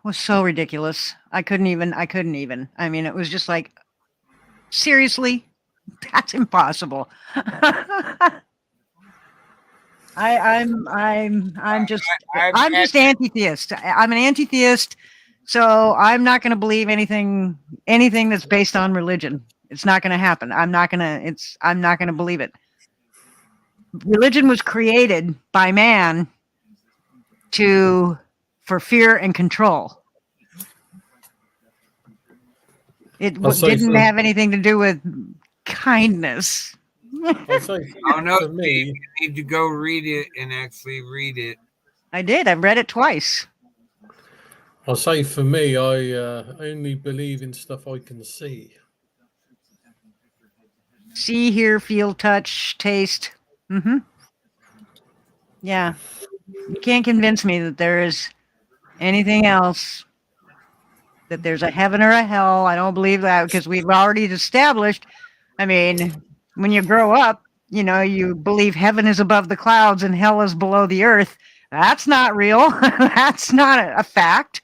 was so ridiculous. I couldn't even. I mean, it was just like, seriously, that's impossible. I'm just anti-theist. I'm an anti-theist, so I'm not going to believe anything that's based on religion. It's not going to happen. I'm not going to believe it. Religion was created by man for fear and control. It didn't have anything to do with kindness. Oh no, Steve, you need to go read it and actually read it. I did. I've read it twice. I'll say for me, I only believe in stuff I can see. See, hear, feel, touch, taste. Mm-hmm. Yeah. You can't convince me that there is anything else, that there's a heaven or a hell. I don't believe that, because we've already established, I mean, when you grow up, you believe heaven is above the clouds and hell is below the earth. That's not real. That's not a fact.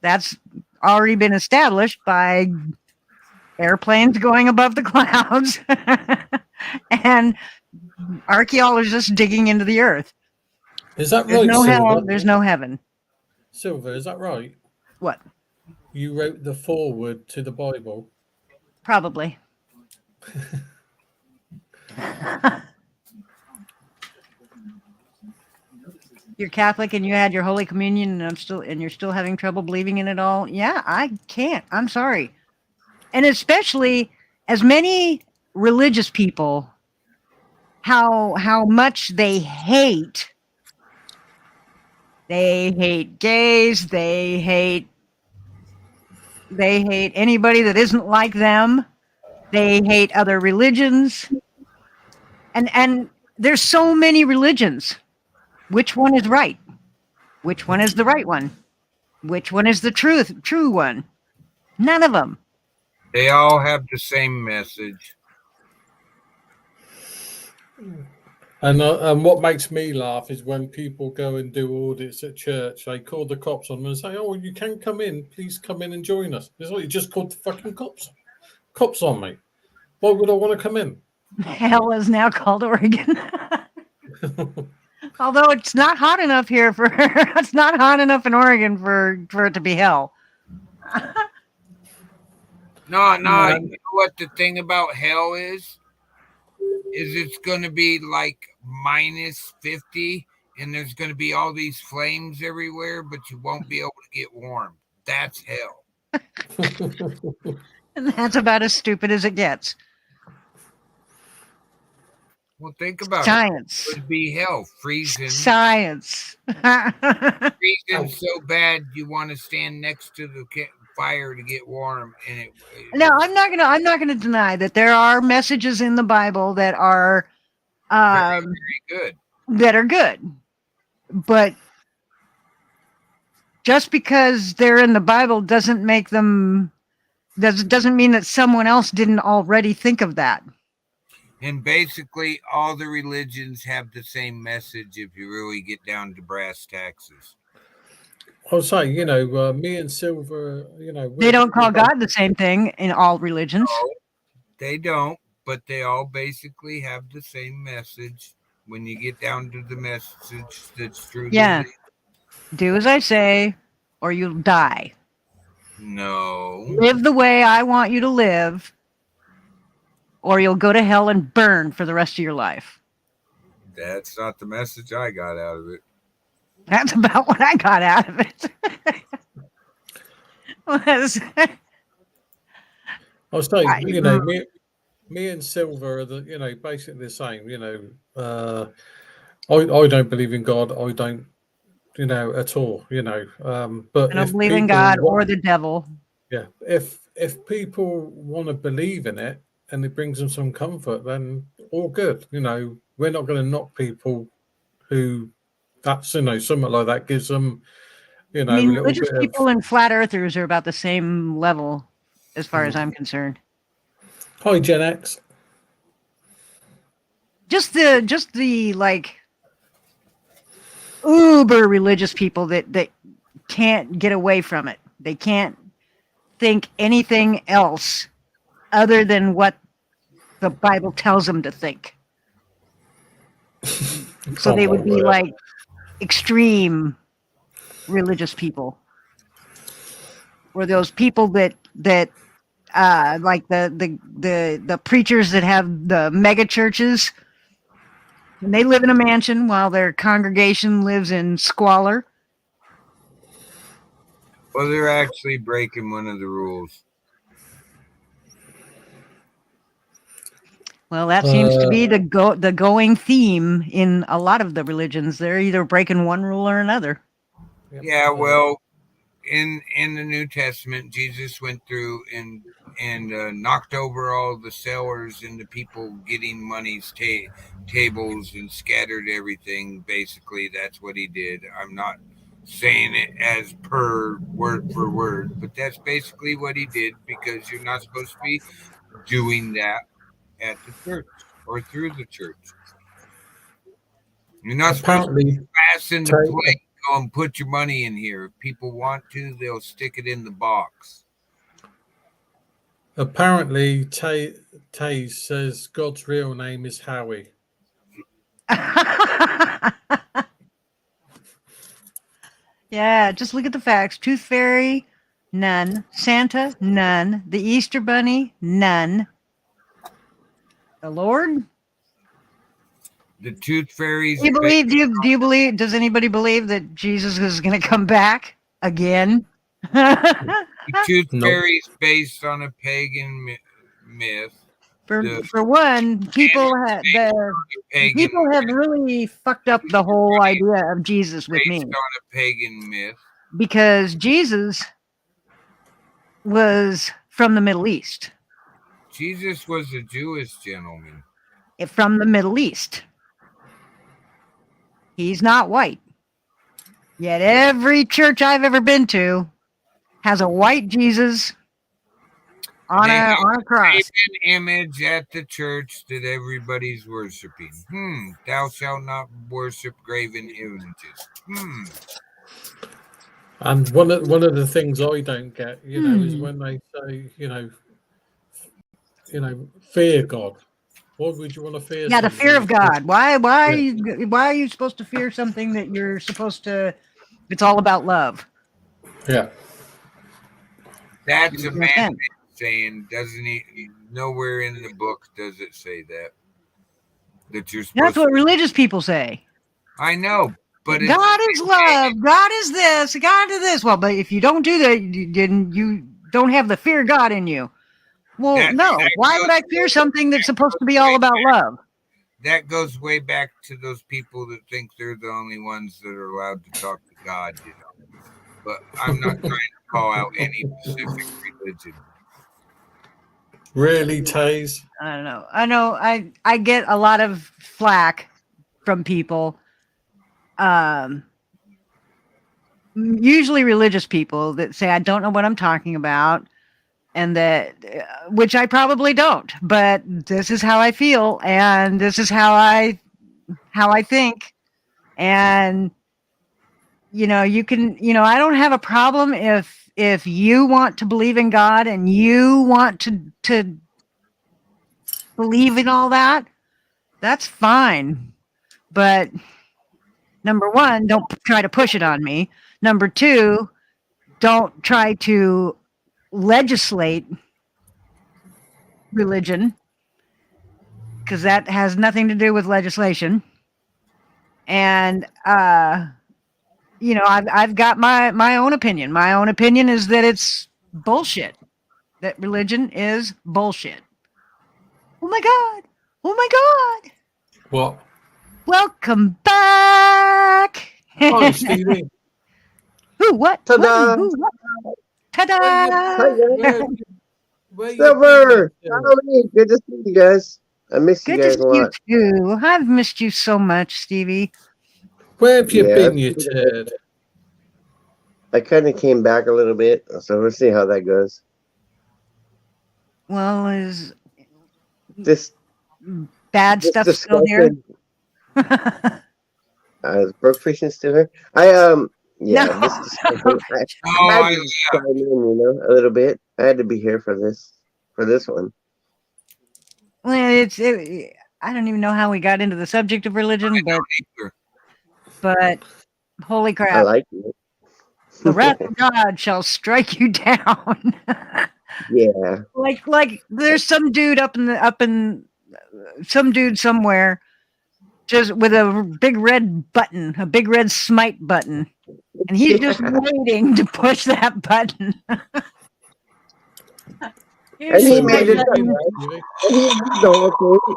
That's already been established by airplanes going above the clouds and archaeologists digging into the earth. Is that There's right, no Silver? hell, there's no heaven. Silver, is that right? What? You wrote the foreword to the Bible? Probably. You're Catholic and you had your Holy Communion, and you're still having trouble believing in it all. Yeah, I can't. I'm sorry. And especially as many religious people, how much they hate gays, they hate anybody that isn't like them. They hate other religions. And there's so many religions. Which one is right? Which one is the right one? Which one is the true one? None of them. They all have the same message. And what makes me laugh is when people go and do audits at church, they call the cops on them and say, "Oh, you can come in. Please come in and join us." It's like you just called the fucking cops on me. Why would I want to come in? Hell is now called Oregon. Although it's not hot enough here for it's not hot enough in Oregon for it to be hell. No, you know what the thing about hell is it's going to be like minus 50 and there's going to be all these flames everywhere, but you won't be able to get warm. That's hell. And that's about as stupid as it gets. Well, think about Science. It would be hell, freezing. Science. Freezing so bad you want to stand next to the fire to get warm, and no, I'm not gonna deny that there are messages in the Bible that are very good. That are good, but just because they're in the Bible doesn't make them doesn't mean that someone else didn't already think of that. And basically, all the religions have the same message if you really get down to brass taxes. I'll say, me and Silver, they don't call God the same thing in all religions. No, they don't, but they all basically have the same message when you get down to the message that's true. Yeah. Do as I say, or you'll die. No. Live the way I want you to live, or you'll go to hell and burn for the rest of your life. That's not the message I got out of it. That's about what I got out of it. I'll say, me and Silver are basically the same. I don't believe in God. I don't, at all. But I don't believe in God or the devil. Yeah, if people want to believe in it and it brings them some comfort, then all good. We're not going to knock people who that's something like that gives them. I mean, religious people and flat earthers are about the same level, as far as I'm concerned. Hi, Gen X. Just the like uber religious people that can't get away from it. They can't think anything else other than what the Bible tells them to think. So they would be like extreme religious people, or those people that like the preachers that have the mega churches, and they live in a mansion while their congregation lives in squalor. Well, they're actually breaking one of the rules. Well, that seems to be the going theme in a lot of the religions. They're either breaking one rule or another. Yeah, well, in the New Testament, Jesus went through and knocked over all the sellers and the people getting money's tables and scattered everything. Basically, that's what he did. I'm not saying it as per word for word, but that's basically what he did, because you're not supposed to be doing that at the church or through the church. You're not supposed to pass in the plate. Go and put your money in here. If people want to, they'll stick it in the box. Apparently, Tay says God's real name is Howie. Yeah, just look at the facts. Tooth Fairy, none. Santa, none. The Easter Bunny, none. The Lord? The Tooth Fairies. Do you believe? Does anybody believe that Jesus is going to come back again? The Tooth Fairies based on a pagan myth. For one, people have really fucked up the whole idea of Jesus with me. Based on a pagan myth. Because Jesus was from the Middle East. Jesus was a Jewish gentleman. From the Middle East. He's not white. Yet every church I've ever been to has a white Jesus on They have a cross. an image at the church that everybody's worshiping. Thou shalt not worship graven images. And one of the things I don't get, is when they say, fear God. Why would you want to fear? Yeah, the fear of something? God. Why Yeah. why are you supposed to fear something that you're supposed to? It's all about love. Yeah. That's a Makes no sense. man saying, doesn't he? Nowhere in the book does it say that. That you're supposed That's what religious people say. I know, but God is love. God is this. God is this. Well, but if you don't do that, then you don't have the fear of God in you. Well, no. Why would I fear something that's supposed to be all about love? that goes way back to those people that think they're the only ones that are allowed to talk to God, But I'm not trying to call out any specific religion. Really, Taze? I don't know. I get a lot of flack from people, usually religious people, that say I don't know what I'm talking about, and that which I probably don't. But this is how I feel, and this is how I think, and you can, I don't have a problem if you want to believe in God and you want to believe in all that. That's fine. But number one, don't try to push it on me. Number two, don't try to legislate religion, because that has nothing to do with legislation. And I've got my own opinion. My own opinion is that it's bullshit. That religion is bullshit. Oh my God. Oh my God. What? Welcome back. Hi, Stevie. Who? What? Ta-da! Who? What? Ta-da! Where you Silver! been, Howdy! Good to see you guys. I miss you Good to guys see a you lot. too. I've missed you so much, Stevie. Where have you Yeah, been, you turd? I kind of came back a little bit, so we'll see how that goes. Well, is This bad stuff still here? Is Brooke Fishing still here? Yeah, No. this discussion. I Oh, had I to chime in, a little bit. I had to be here for this one. Well, I don't even know how we got into the subject of religion, but holy I crap. like it. The wrath of God shall strike you down. Yeah. Like there's some dude up in some dude somewhere just with a big red button, a big red smite button, and he's just waiting to push that button. And he made it. The whole thing.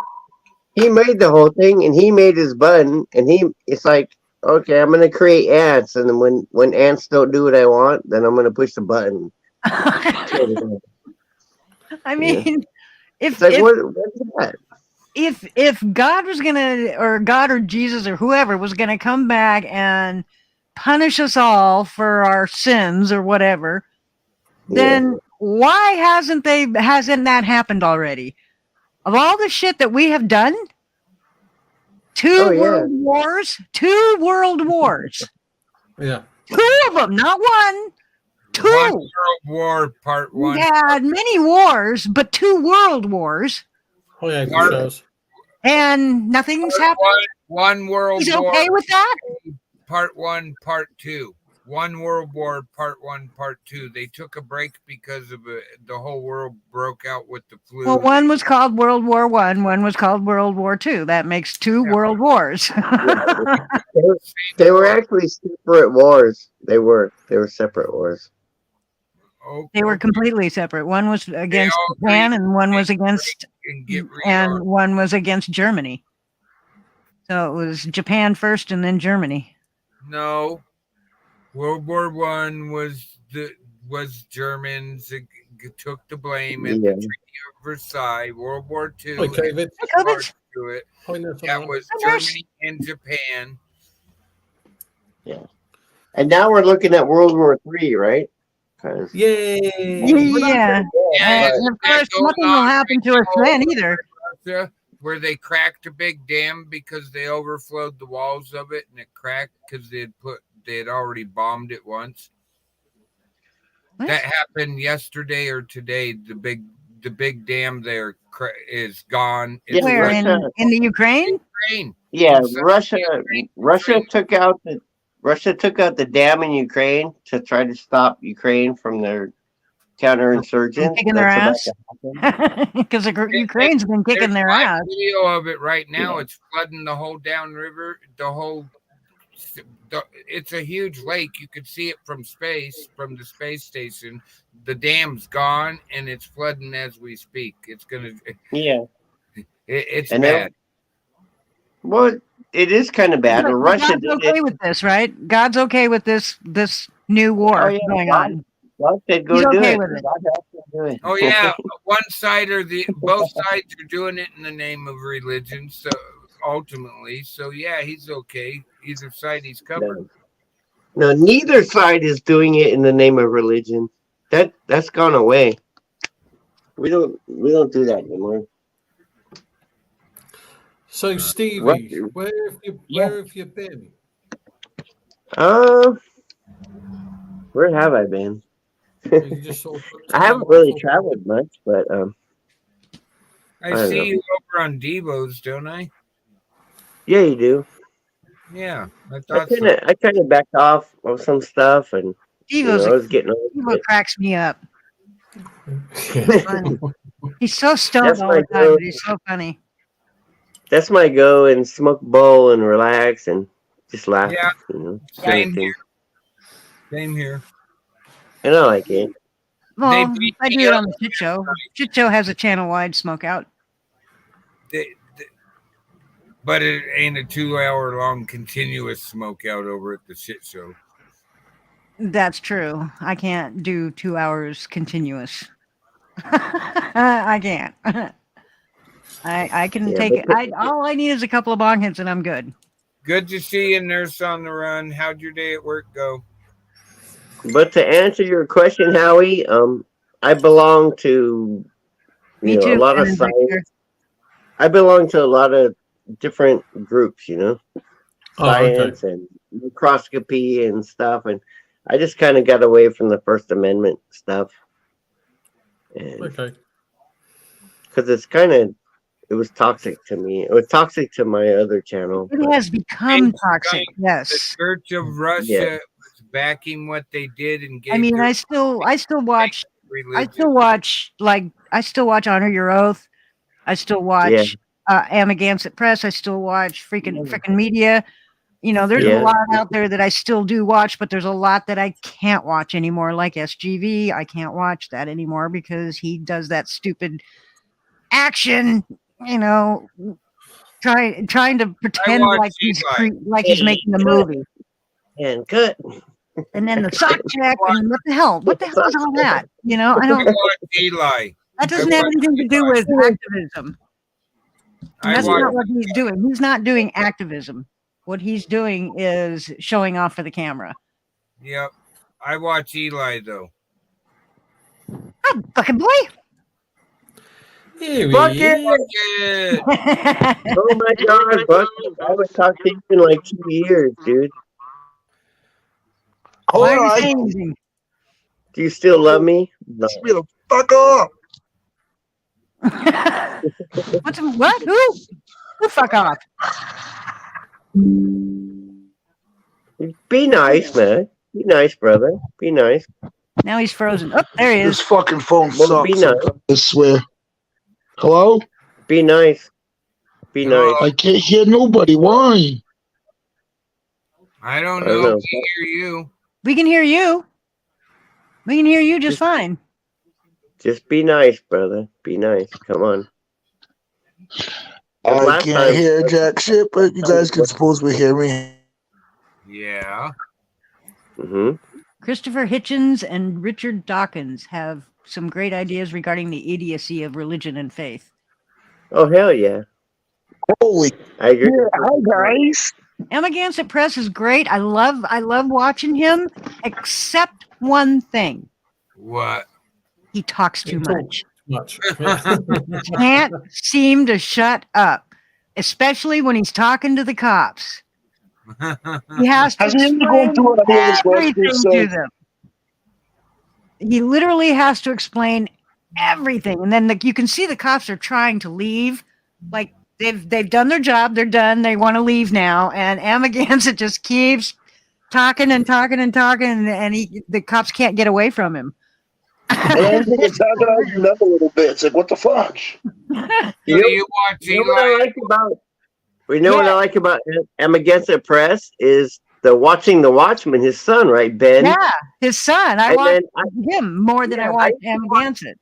He made the whole thing, and he made his button, and it's like, okay, I'm gonna create ants, and then when ants don't do what I want, then I'm gonna push the button. I mean, it's like, what's that? If God was gonna, or God or Jesus or whoever was gonna come back and punish us all for our sins or whatever, then why hasn't that happened already? Of all the shit that we have done, world wars, 2 world wars. Yeah. 2 of them, not one. 2. 1 World War Part 1. We had many wars, but 2 world wars. Oh yeah, and nothing's happened. 1 World He's War. okay with that? Part 1, Part 2. 1 World War, Part 1, Part 2. They took a break because of the whole world broke out with the flu. Well, one was called World War I, one was called World War II. That makes 2 world wars. They were actually separate wars. They were separate wars. They were completely separate. One was against Japan, and one was against one was against Germany. So it was Japan first, and then Germany. No, World War I was Germans took the blame at the Treaty of Versailles. World War II, that was Germany and Japan. Yeah, and now we're looking at World War III, right? 'cause- Yay! Yeah. Yeah, And of course, going nothing will on happen to us then either. Russia, where they cracked a big dam because they overflowed the walls of it, and it cracked because they had already bombed it once. What? That happened yesterday or today. The big dam there is gone. It's Yeah, Where Russia- in the Ukraine? Ukraine. Yeah, Inside Russia Ukraine. Russia took out the dam in Ukraine to try to stop Ukraine from their counterinsurgents. Kicking their That's ass. about to happen. Because Ukraine's been kicking There's their live ass. video of it right now. Yeah. It's flooding the whole downriver. It's a huge lake. You could see it from space, from the space station. The dam's gone, and it's flooding as we speak. It's gonna. Yeah. It's And bad. Well, it is kind of bad. But Russia God's did okay it. with this, right? God's okay with this new war Oh, yeah, going God- on. God said, "Go He's do okay it." with it. God has to do it. Oh yeah, one side or both sides are doing it in the name of religion. So ultimately, yeah, he's okay. Either side, he's covered. No, neither side is doing it in the name of religion. That's gone away. We don't do that anymore. So, Stevie, What- where have you been? Where have I been? You just sort of I haven't really traveled much, but I don't see know. you over on Devo's, don't I? yeah, you do. Yeah, I I thought kind so. of backed off of some stuff, and Devo's I was getting Devo cracks me up. Funny. He's so stoned That's all my the time, go. but he's so funny. That's my go, and smoke a bowl and relax and just laugh. Yeah, same anything. here. Same here. And I like it. Well, beat I me do it up on the Shit Show. Shit Show has a channel-wide smoke out. But it ain't a 2-hour long continuous smoke out over at the Shit Show. That's true. I can't do 2 hours continuous. I can't. I can Yeah, take it. but- All I need is a couple of bong hits and I'm good. Good to see you, Nurse on the Run. How'd your day at work go? But to answer your question, Howie, I belong to Me too. a lot of Brandon sites. Victor. I belong to a lot of different groups, Oh, science and microscopy and stuff, and I just kind of got away from the First Amendment stuff, and Okay. because it was toxic to me. It was toxic to my other channel. It has become toxic. The Yes. Church of Russia Yeah. was backing what they did and gave I mean, their I still watch. religion. I still watch Honor Your Oath. I still watch Amagansett Press. I still watch freaking media. There's Yeah. a lot out there that I still do watch, but there's a lot that I can't watch anymore, like SGV. I can't watch that anymore because he does that stupid action, trying to pretend watch like he's Eli. he's making a movie. And cut. And then the sock check and what the hell is all that? I don't. watch Eli. That doesn't I have watch anything to do Eli. with activism. I That's watch, not what he's doing. He's not doing activism. What he's doing is showing off for the camera. yep. I watch Eli though. Oh, fucking boy. Here Fuck he it. is. Oh my god, Buck! I haven't talked to you in like 2 years, dude. Why are you saying anything? Do you still love me? No. Fuck off! What? Who fuck off? Be nice, man. Be nice, brother. Be nice. Now he's frozen. Oh, there he This is. fucking phone Well, sucks. be nice. I swear. Hello? Be nice. Be nice. I can't hear nobody. Why? I don't I don't know. know. We hear you. We can hear you. We can hear you just fine. Just be nice, brother. Be nice. Come on. I Last can't time- hear jack shit, but you guys can supposedly hear me. Yeah. Mm-hmm. Christopher Hitchens and Richard Dawkins have some great ideas regarding the idiocy of religion and faith. Oh hell yeah! Holy I agree. guys. Amagansett Press is great. I love watching him, except one thing. What? He talks too much. Much. Can't seem to shut up, especially when he's talking to the cops. He has to Has he ever gone explain through any of his everything to questions? them. He literally has to explain everything, and then you can see the cops are trying to leave. Like they've done their job, they're done. They want to leave now, and Amagansett just keeps talking and talking and talking, and the cops can't get away from him. And anything that's antagonizing them a little bit. It's like, what the fuck? You know what I like about what I like about Amagansett Press is the watching the Watchmen, his son, right, Ben? Yeah, his son. I watch him more than I watch Amagansett.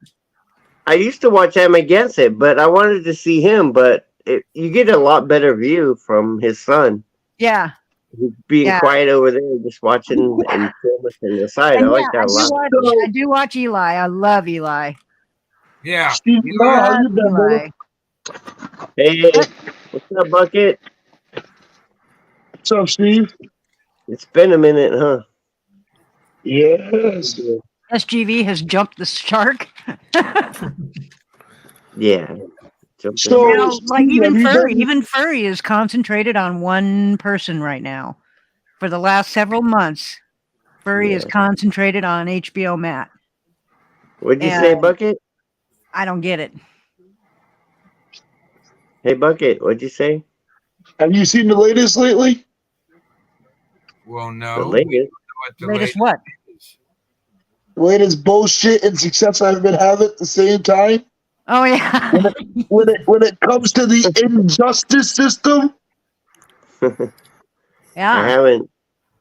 I used to watch Amagansett, but I wanted to see him, but you get a lot better view from his son. Yeah. He's being quiet over there, just watching and filming on the side. I like that a lot. I do watch Eli. I love Eli. Yeah. Steve, how you been, brother? Hey, what's up, Bucket? What's up, Steve? It's been a minute, huh? Yes. SGV has jumped the shark. Yeah. So, like even Furry is concentrated on one person right now. For the last several months, Furry is concentrated on HBO Matt. What'd you say, Bucket? I don't get it. Hey, Bucket, what'd you say? Have you seen the latest lately? Well, no. The latest? Latest what? The latest bullshit and success I've been having at the same time. Oh yeah. when it comes to the injustice system. Yeah. I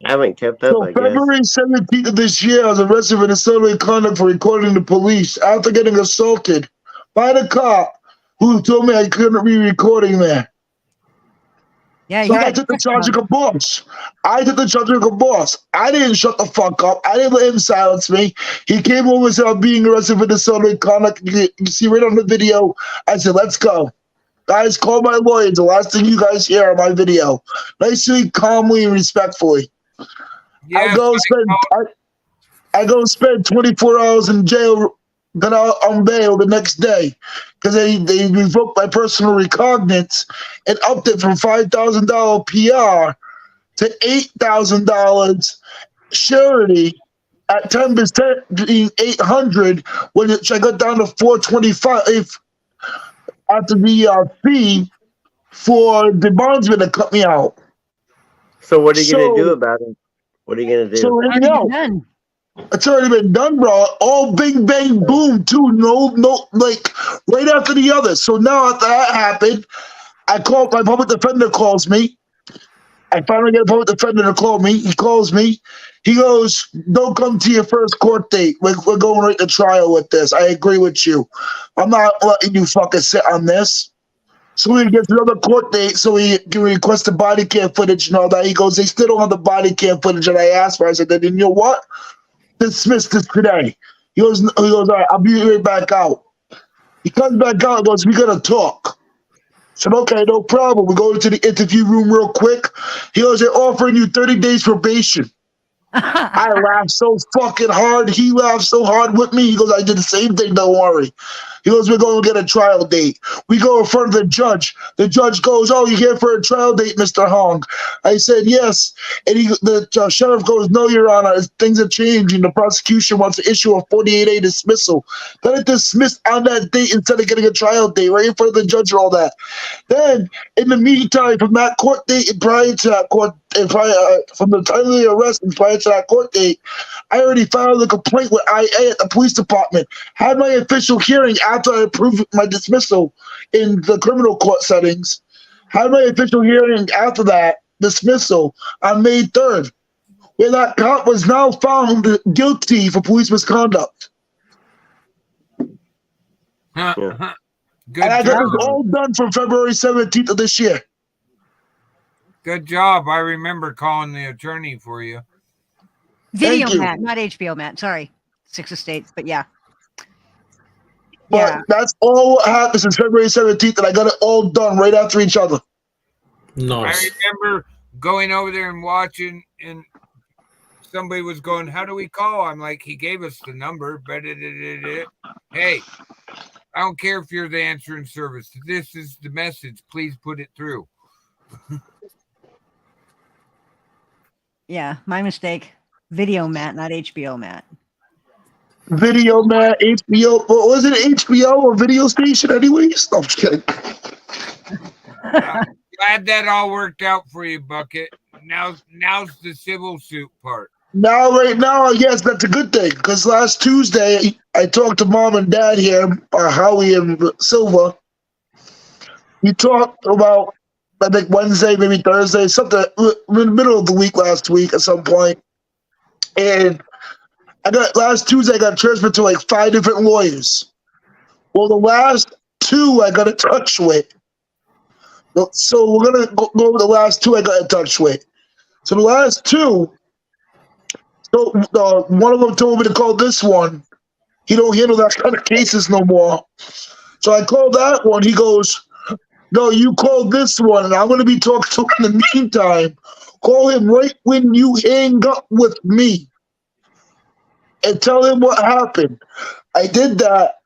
haven't kept up. So February 17th of this year, I was arrested for disorderly conduct for recording the police after getting assaulted by the cop who told me I couldn't be recording there. Yeah, so I took the charge of a boss. I didn't shut the fuck up. I didn't let him silence me. He came over and said, I'm being arrested for disorderly conduct. You see right on the video. I said, let's go. Guys, call my lawyer. It's the last thing you guys hear on my video. Nicely, calmly, and respectfully. Yes, I go spend 24 hours in jail, then on bail the next day because they revoked my personal recognizance and upped it from $5,000 PR to $8,000 surety at 10% being $800 when I got down to $425 after the fee for the bondsman to cut me out. So what are you gonna do about it? What are you gonna do? So it's already been done, bro. All bing bang boom, too. No, like right after the other. So now after that happened, I called my public defender. Calls me. I finally get a public defender to call me. He calls me. He goes, "Don't come to your first court date. We're going right to trial with this. I agree with you. I'm not letting you fucking sit on this." So he gets another court date so he can request the body cam footage and all that. He goes, they still don't have the body cam footage that I asked for. I said, then you know what? Dismiss this today. He goes, all right, I'll be right back out. He comes back out and goes, we gotta talk. I said, okay, no problem. We go into the interview room real quick. He goes, they're offering you 30 days probation. I laughed so fucking hard. He laughed so hard with me. He goes, I did the same thing, don't worry. He goes, we're going to get a trial date. We go in front of the judge. The judge goes, oh, you're here for a trial date, Mr. Hong. I said, yes. And the sheriff goes, no, Your Honor, things are changing. The prosecution wants to issue a 48-day dismissal. Got it dismissed on that date instead of getting a trial date right in front of the judge and all that. Then, in the meantime, from that court date and prior to that court, from the time of the arrest and prior to that court date, I already filed a complaint with IA at the police department. Had my official hearing after I approved my dismissal in the criminal court settings. Had my official hearing after that dismissal on May 3rd, where that cop was now found guilty for police misconduct. Good and I got job. this all done from February 17th of this year. Good job. I remember calling the attorney for you. Video Matt, not HBO Matt. Sorry. Six Estates, but yeah. But that's all what happened since February 17th, and I got it all done right after each other. Nice. I remember going over there and watching and somebody was going, how do we call? I'm like, he gave us the number. But hey, I don't care if you're the answering service. This is the message. Please put it through. Yeah, my mistake. Video Matt, not HBO Matt. Video man, HBO. What was it? HBO or video station? Anyways, no, I'm just kidding. Glad that all worked out for you, Bucket. Now's the civil suit part. Right now, yes, that's a good thing. Because last Tuesday, I talked to Mom and Dad here, Howie and Silva. We talked about, I think, Wednesday, maybe Thursday, something in the middle of the week last week at some point. And last Tuesday, I got transferred to like 5 different lawyers. Well, the last 2 I got in touch with. So we're going to go over the last 2 I got in touch with. So the last 2, one of them told me to call this one. He don't handle that kind of cases no more. So I called that one. He goes, no, you call this one, and I'm going to be talking to him in the meantime. Call him right when you hang up with me and tell him what happened. I did that,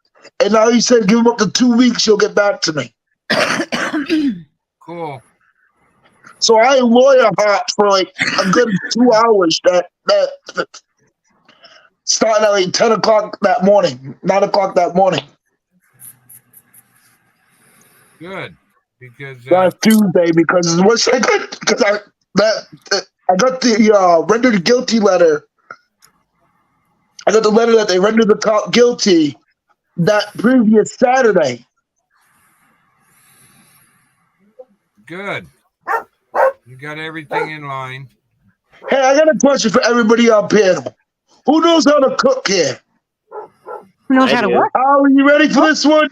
and now he said give him up to 2 weeks. He'll get back to me. Cool. So I lawyer hopped for like a good 2 hours that starting at like 10 o'clock that morning, 9 o'clock that morning. Good. Because Last Tuesday, because what's I got? Because I got the rendered guilty letter. I got the letter that they rendered the cop guilty that previous Saturday. good. You got everything in line. Hey, I got a question for everybody up here. Who knows how to cook here? Who knows how to work? Oh, are you ready for this one?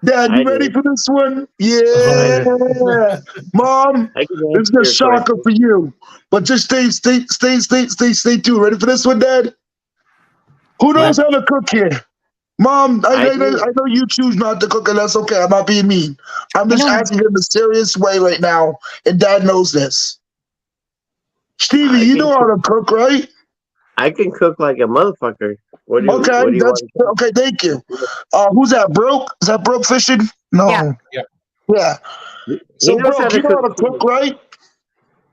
Dad, you I ready do. for this one? Yeah. Mom, this is a shocker for you. But just stay tuned. Ready for this one, Dad? Who knows how to cook here? Mom, I know you choose not to cook, and that's okay. I'm not being mean. I'm just asking in a serious way right now, and Dad knows this. Stevie, you know how to cook, right? I can cook like a motherfucker. What do you want? Okay, thank you. Who's that, Broke? Is that Broke Fishing? No. Yeah. So, Broke, you know how to cook, right?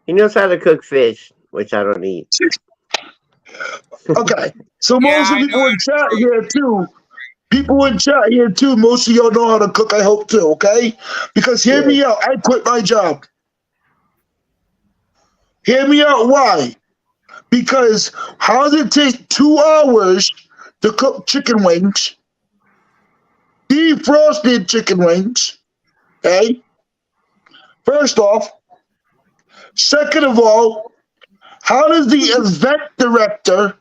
He knows how to cook fish, which I don't eat. Okay. So most of the people in chat here too. People in chat here too. Most of y'all know how to cook, I hope too, okay? Because hear me out. I quit my job. Hear me out. Why? Because how does it take 2 hours to cook chicken wings? Defrosted chicken wings. Okay? First off. Second of all, how does the event director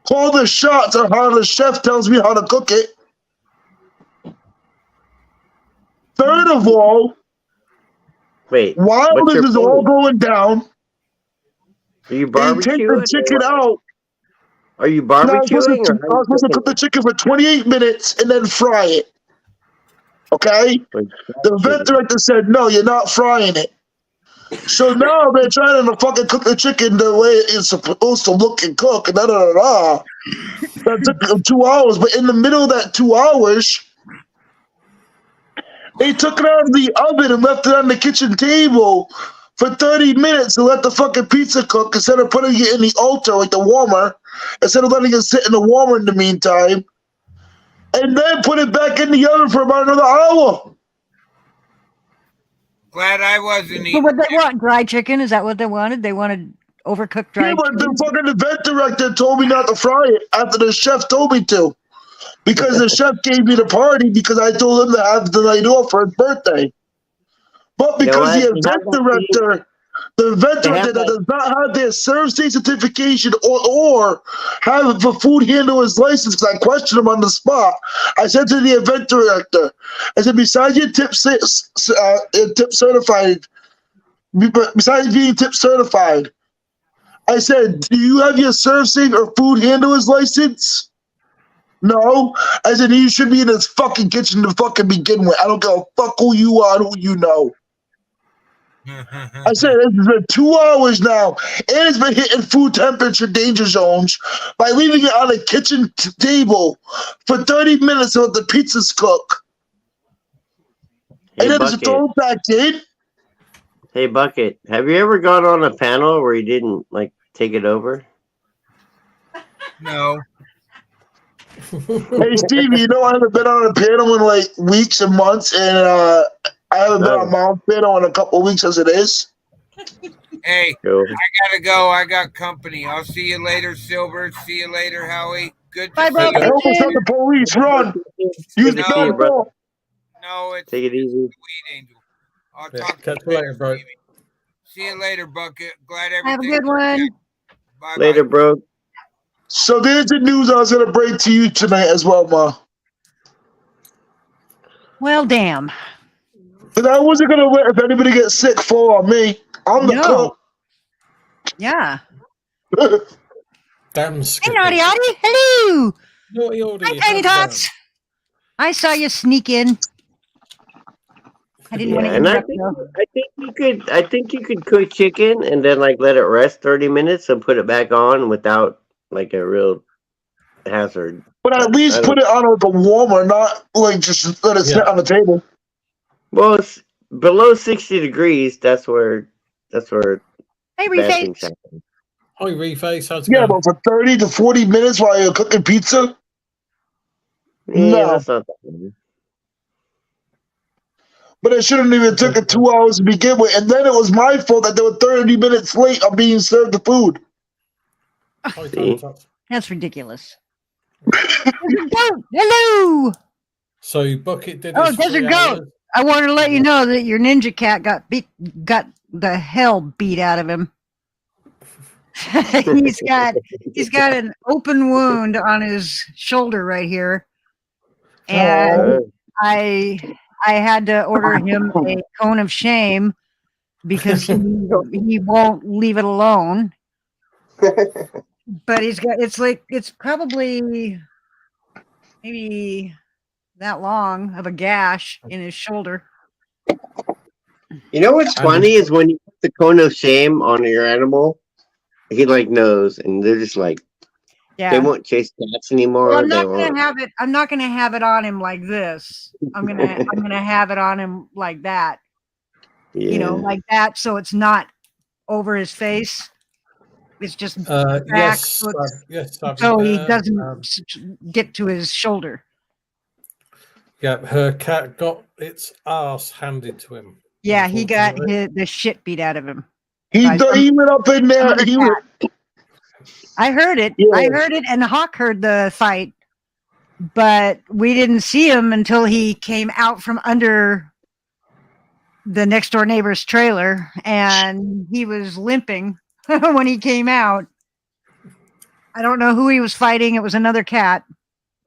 call the shots on how the chef tells me how to cook it? Third of all, while this is all going down, are you they take the chicken out. Are you barbecuing? I was supposed to cook the chicken for 28 minutes and then fry it. Okay? The event director said, no, you're not frying it. So now they're trying to fucking cook the chicken the way it's supposed to look and cook, and That took them 2 hours, but in the middle of that 2 hours, they took it out of the oven and left it on the kitchen table for 30 minutes to let the fucking pizza cook instead of putting it in the altar, like the warmer, instead of letting it sit in the warmer in the meantime, and then put it back in the oven for about another hour. Glad I wasn't eating. So what they want? Dry chicken? Is that what they wanted? They wanted overcooked dry chicken? But the fucking event director told me not to fry it after the chef told me to. Because the chef gave me the party because I told him to have the night off for his birthday. But because the event director that does not have their serve state certification or have the food handler's license, because I questioned him on the spot, I said to the event director, I said, besides your tip certified, besides being tip certified, I said, do you have your serve safe or food handler's license? No. I said, you should be in this fucking kitchen to fucking begin with. I don't give a fuck who you are, who you know. I said it's been 2 hours now, and it's been hitting food temperature danger zones by leaving it on the kitchen table for 30 minutes until the pizzas cook. Hey, And then just throw it back in. Hey, Bucket, have you ever gone on a panel where you didn't like take it over? No. Hey, Stevie, you know I haven't been on a panel in like weeks and months, and I haven't been on my panel in a couple of weeks as it is. Hey, Cool. I gotta go. I got company. I'll see you later, Silver. See you later, Howie. Good Bye, to bro. see I you. hope it's not the police. Run! Use the Good to see you, brother. door. No, it's Take it easy. Weed Angel. I'll Yeah, talk to catch you you later, bro. Stevie. See you later, Bucket. Glad Have a everything. good one. Bye. Later, bro. So there's the news I was going to bring to you tonight as well, Ma. Well, damn. But I wasn't going to wait if anybody gets sick for me. I'm the cook. Yeah. Damn Hey, Skippy. Naughty Audie. Hello. Naughty Hi, Audie, Tiny how's Tots. I saw you sneak in. I didn't want to and interrupt you. I think you could cook chicken and then like let it rest 30 minutes and put it back on without like a real hazard. But at least put it on like a warmer, not like just let it sit on the table. Well, it's below 60 degrees. That's where Hey, bad Reface. things happen. Hi, Reface. How's it Yeah, going? but for 30 to 40 minutes while you're cooking pizza? Yeah, No. that's not that bad. But it shouldn't even took it 2 hours to begin with. And then it was my fault that they were 30 minutes late on being served the food. Hi, See? Tiny Tots. That's ridiculous. Desert Goat. Hello. So Bucket did Oh, his 3 Desert Goat. hours. I wanted to let you know that your ninja cat got the hell beat out of him. he's got an open wound on his shoulder right here, and I had to order him a cone of shame because he won't leave it alone. But it's probably maybe that long of a gash in his shoulder. You know what's funny is when you put the cone of shame on your animal, he like knows, and they're just like, they won't chase cats anymore. Well, I'm not gonna have it on him like this. I'm gonna have it on him like that. Yeah. You know, like that, so it's not over his face. It's just back, Yes, so he doesn't get to his shoulder. Yeah, her cat got its ass handed to him. Yeah, he got the shit beat out of him. He went up in there. I heard it. Yeah. I heard it, and Hawk heard the fight, but we didn't see him until he came out from under the next door neighbor's trailer, and he was limping when he came out. I don't know who he was fighting. It was another cat.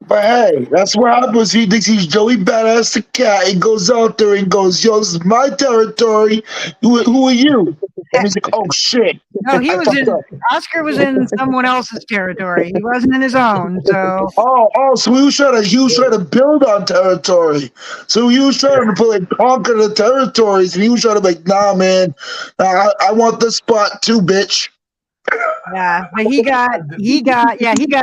But hey, that's what happens. He thinks he's Joey Badass the cat. He goes out there and goes, yo, this is my territory. Who are you? And he's like, oh, shit. No, Oscar was in someone else's territory. He wasn't in his own. So so he was trying to build on territory. So he was trying to conquer the territories, and he was trying to nah, man, I want this spot too, bitch. yeah, but he got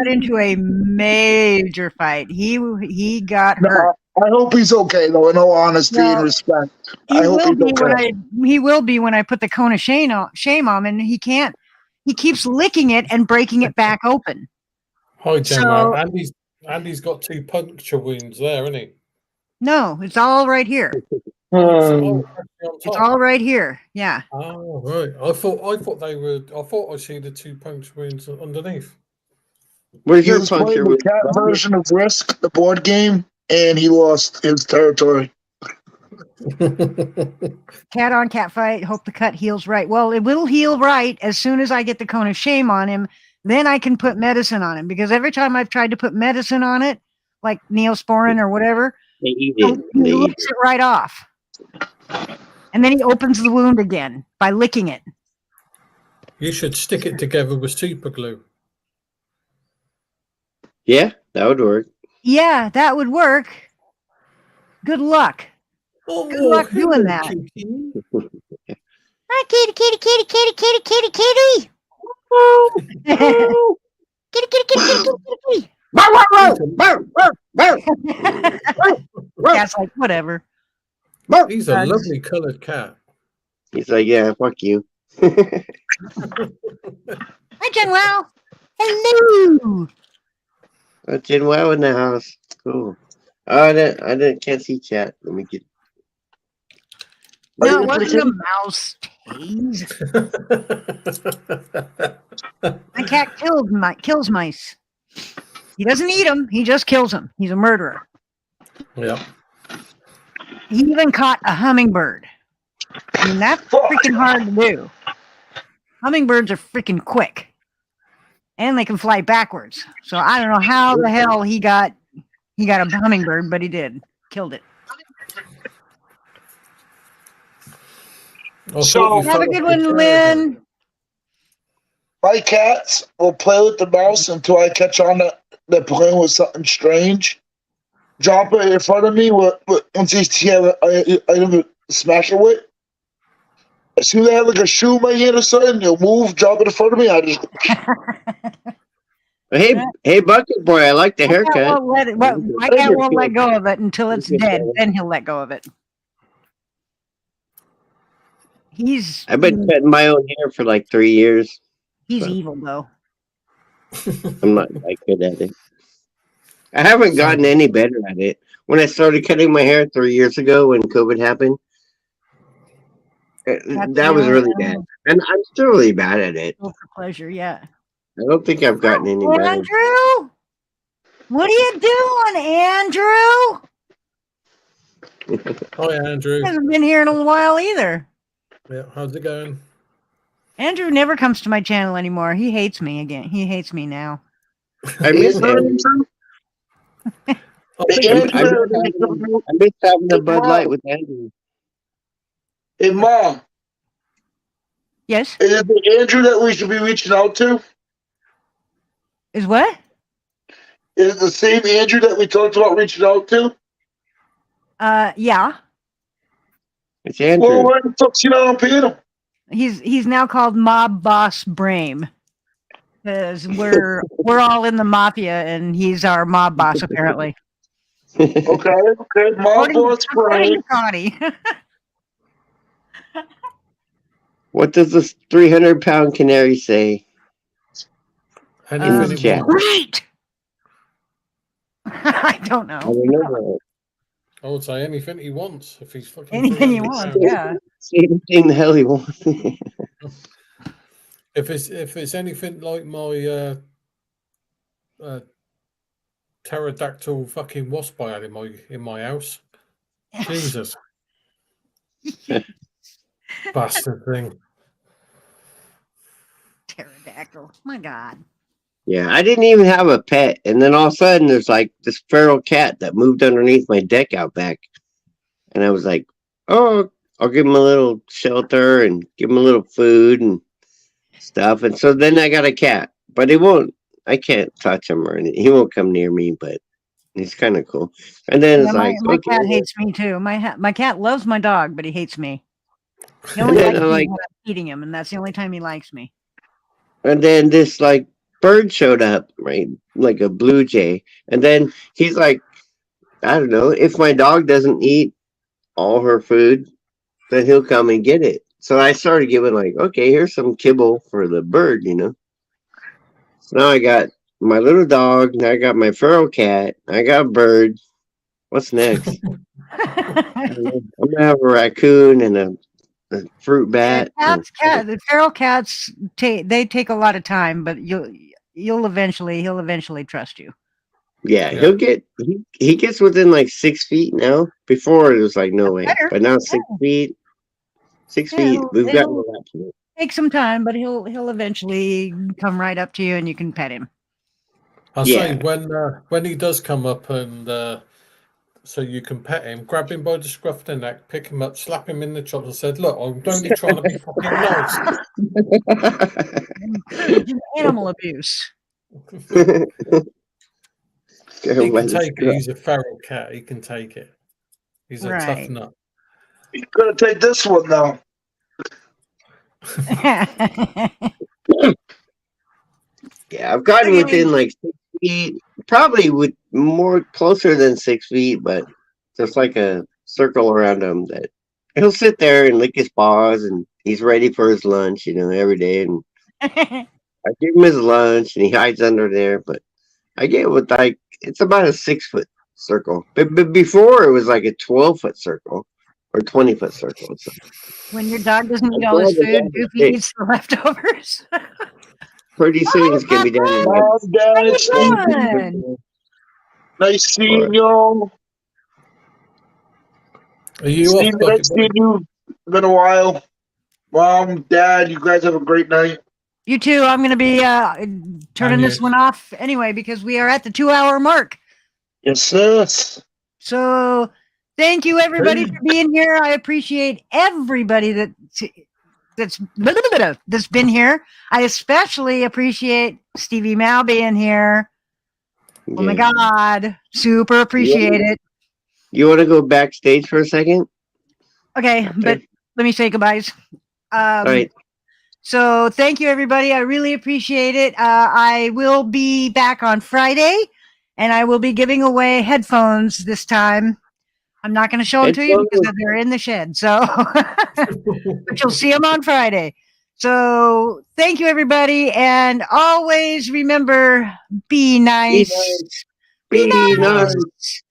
into a major fight. He got hurt. I hope he's okay, though, in all honesty and respect. He will be when I put the cone of shame on him, and he can't. He keeps licking it and breaking it back open. Hi, Gemma. Andy's got 2 puncture wounds there, isn't he? No, it's all right here. It's all right here. Yeah. Oh, right. I thought they were. I thought I see the 2 puncture wounds underneath. Where's He your was playing puncture the wound? cat version of Risk, the board game, and he lost his territory. Cat on cat fight. Hope the cut heals right. Well, it will heal right as soon as I get the cone of shame on him. Then I can put medicine on him, because every time I've tried to put medicine on it, like Neosporin or whatever, They eat he it. licks it right off. And then he opens the wound again by licking it. You should stick it together with super glue. Yeah, that would work. Yeah, that would work. Good luck. Good luck doing that. Hi, kitty, kitty, kitty, kitty, kitty, kitty, kitty. Kitty, kitty, kitty, kitty, kitty, kitty. Bow, bow, bow, bow, bow, bow. Cat's like, whatever. He's a lovely coloured cat. He's like, yeah, fuck you. Hi, Jen Wow. Hello. Jen Wow in the house. Cool. Oh, I can't see chat. Let me get. No, it wasn't a mouse. Tease. My cat kills mice. He doesn't eat them. He just kills them. He's a murderer. Yeah. He even caught a hummingbird. I mean, that's freaking hard to do. Hummingbirds are freaking quick. And they can fly backwards. So I don't know how the hell he got a hummingbird, but he did. Killed it. So have a good one, Lynn. My cats will play with the mouse until I catch on that they're playing with something strange. Drop it in front of me once they see an item to smash it with. As soon as I have like a shoe in my hand or something, they'll move, drop it in front of me. I just. Hey, Bucket Boy, I like the haircut. My cat won't let go of it until it's dead. Then he'll let go of it. I've been cutting my own hair for like 3 years. He's evil though. I'm not like good at it. I haven't gotten any better at it. When I started cutting my hair 3 years ago when COVID happened, that was really bad. And I'm still really bad at it. For pleasure, yeah. I don't think I've gotten any better. Andrew? What are you doing, Andrew? Hi, Andrew. He hasn't been here in a little while either. Yeah, how's it going? Andrew never comes to my channel anymore. He hates me again. He hates me now. I miss Andrew. I miss having a Bud Light with Andrew. Hey, Mom. Yes? Is it the Andrew that we should be reaching out to? Is what? Is it the same Andrew that we talked about reaching out to? Yeah. It's Andrew. Well, why the fuck's he not paying him? He's now called Mob Boss Brame. Because we're all in the mafia and he's our mob boss apparently. Okay. Mob Boss Brame. What does this 300-pound canary say? Great. I don't know. I don't know. I would say anything he wants if he's fucking anything he wants. Yeah. Say anything the hell he wants. If it's anything like my pterodactyl fucking wasp I had in my house, Jesus, bastard thing. Pterodactyl. My God. Yeah, I didn't even have a pet, and then all of a sudden there's like this feral cat that moved underneath my deck out back, and I was like, "Oh, I'll give him a little shelter and give him a little food and stuff." And so then I got a cat, but I can't touch him or anything. He won't come near me, but he's kind of cool. And then it's like, my cat hates me too. My cat loves my dog, but he hates me. He only likes me when I'm feeding him, and that's the only time he likes me. And then this like bird showed up, right? Like a blue jay. And then he's like, I don't know, if my dog doesn't eat all her food, then he'll come and get it. So I started giving like, okay, here's some kibble for the bird, you know. So now I got my little dog, now I got my feral cat, I got a bird. What's next? I'm gonna have a raccoon and a fruit bat. The feral cats they take a lot of time, but he'll eventually trust you. Yeah, he gets within like 6 feet now. Before it was like no way, but now 6 feet. 6 feet. We've got that. Take some time, but he'll eventually come right up to you, and you can pet him. I'll say when he does come up and so you can pet him, grab him by the scruff of the neck, pick him up, slap him in the chops, and said, "Look, I'm only trying to be fucking nice." Animal abuse. He can take it. He's a feral cat. He can take it. He's a tough nut. He's gonna take this one now. Yeah, I've gotten Okay. within like 6 feet, probably with more closer than 6 feet, but just like a circle around him that he'll sit there and lick his paws and he's ready for his lunch, every day. And I give him his lunch and he hides under there, but I get with like, it's about a 6 foot circle. But before it was like a 12-foot circle or 20-foot circle. So When your dog doesn't I'm eat all his glad that food, that Goofy was eats the leftovers. pretty soon it's gonna be done. in like Mom, Dad, How Steve, you doing? nice seeing y'all. Are you Steve, off, nice Bucket seeing Boy? you. Been a while. Mom, Dad, you guys have a great night. You too. I'm going to be turning And this you. one off anyway because we are at the 2-hour mark. Yes, sis. So thank you everybody for being here. I appreciate everybody that's been here. I especially appreciate Stevie Mal being here. Oh my Yeah. God. Super appreciate it. You want to go backstage for a second? Okay, After? but let me say goodbyes. All right. So thank you, everybody. I really appreciate it. I will be back on Friday, and I will be giving away headphones this time. I'm not going to show them to you because they're in the shed. So, but you'll see them on Friday. So thank you, everybody, and always remember: be nice. Be nice.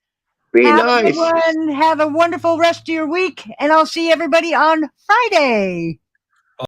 Be Have a nice. good one. Have a wonderful rest of your week, and I'll see everybody on Friday.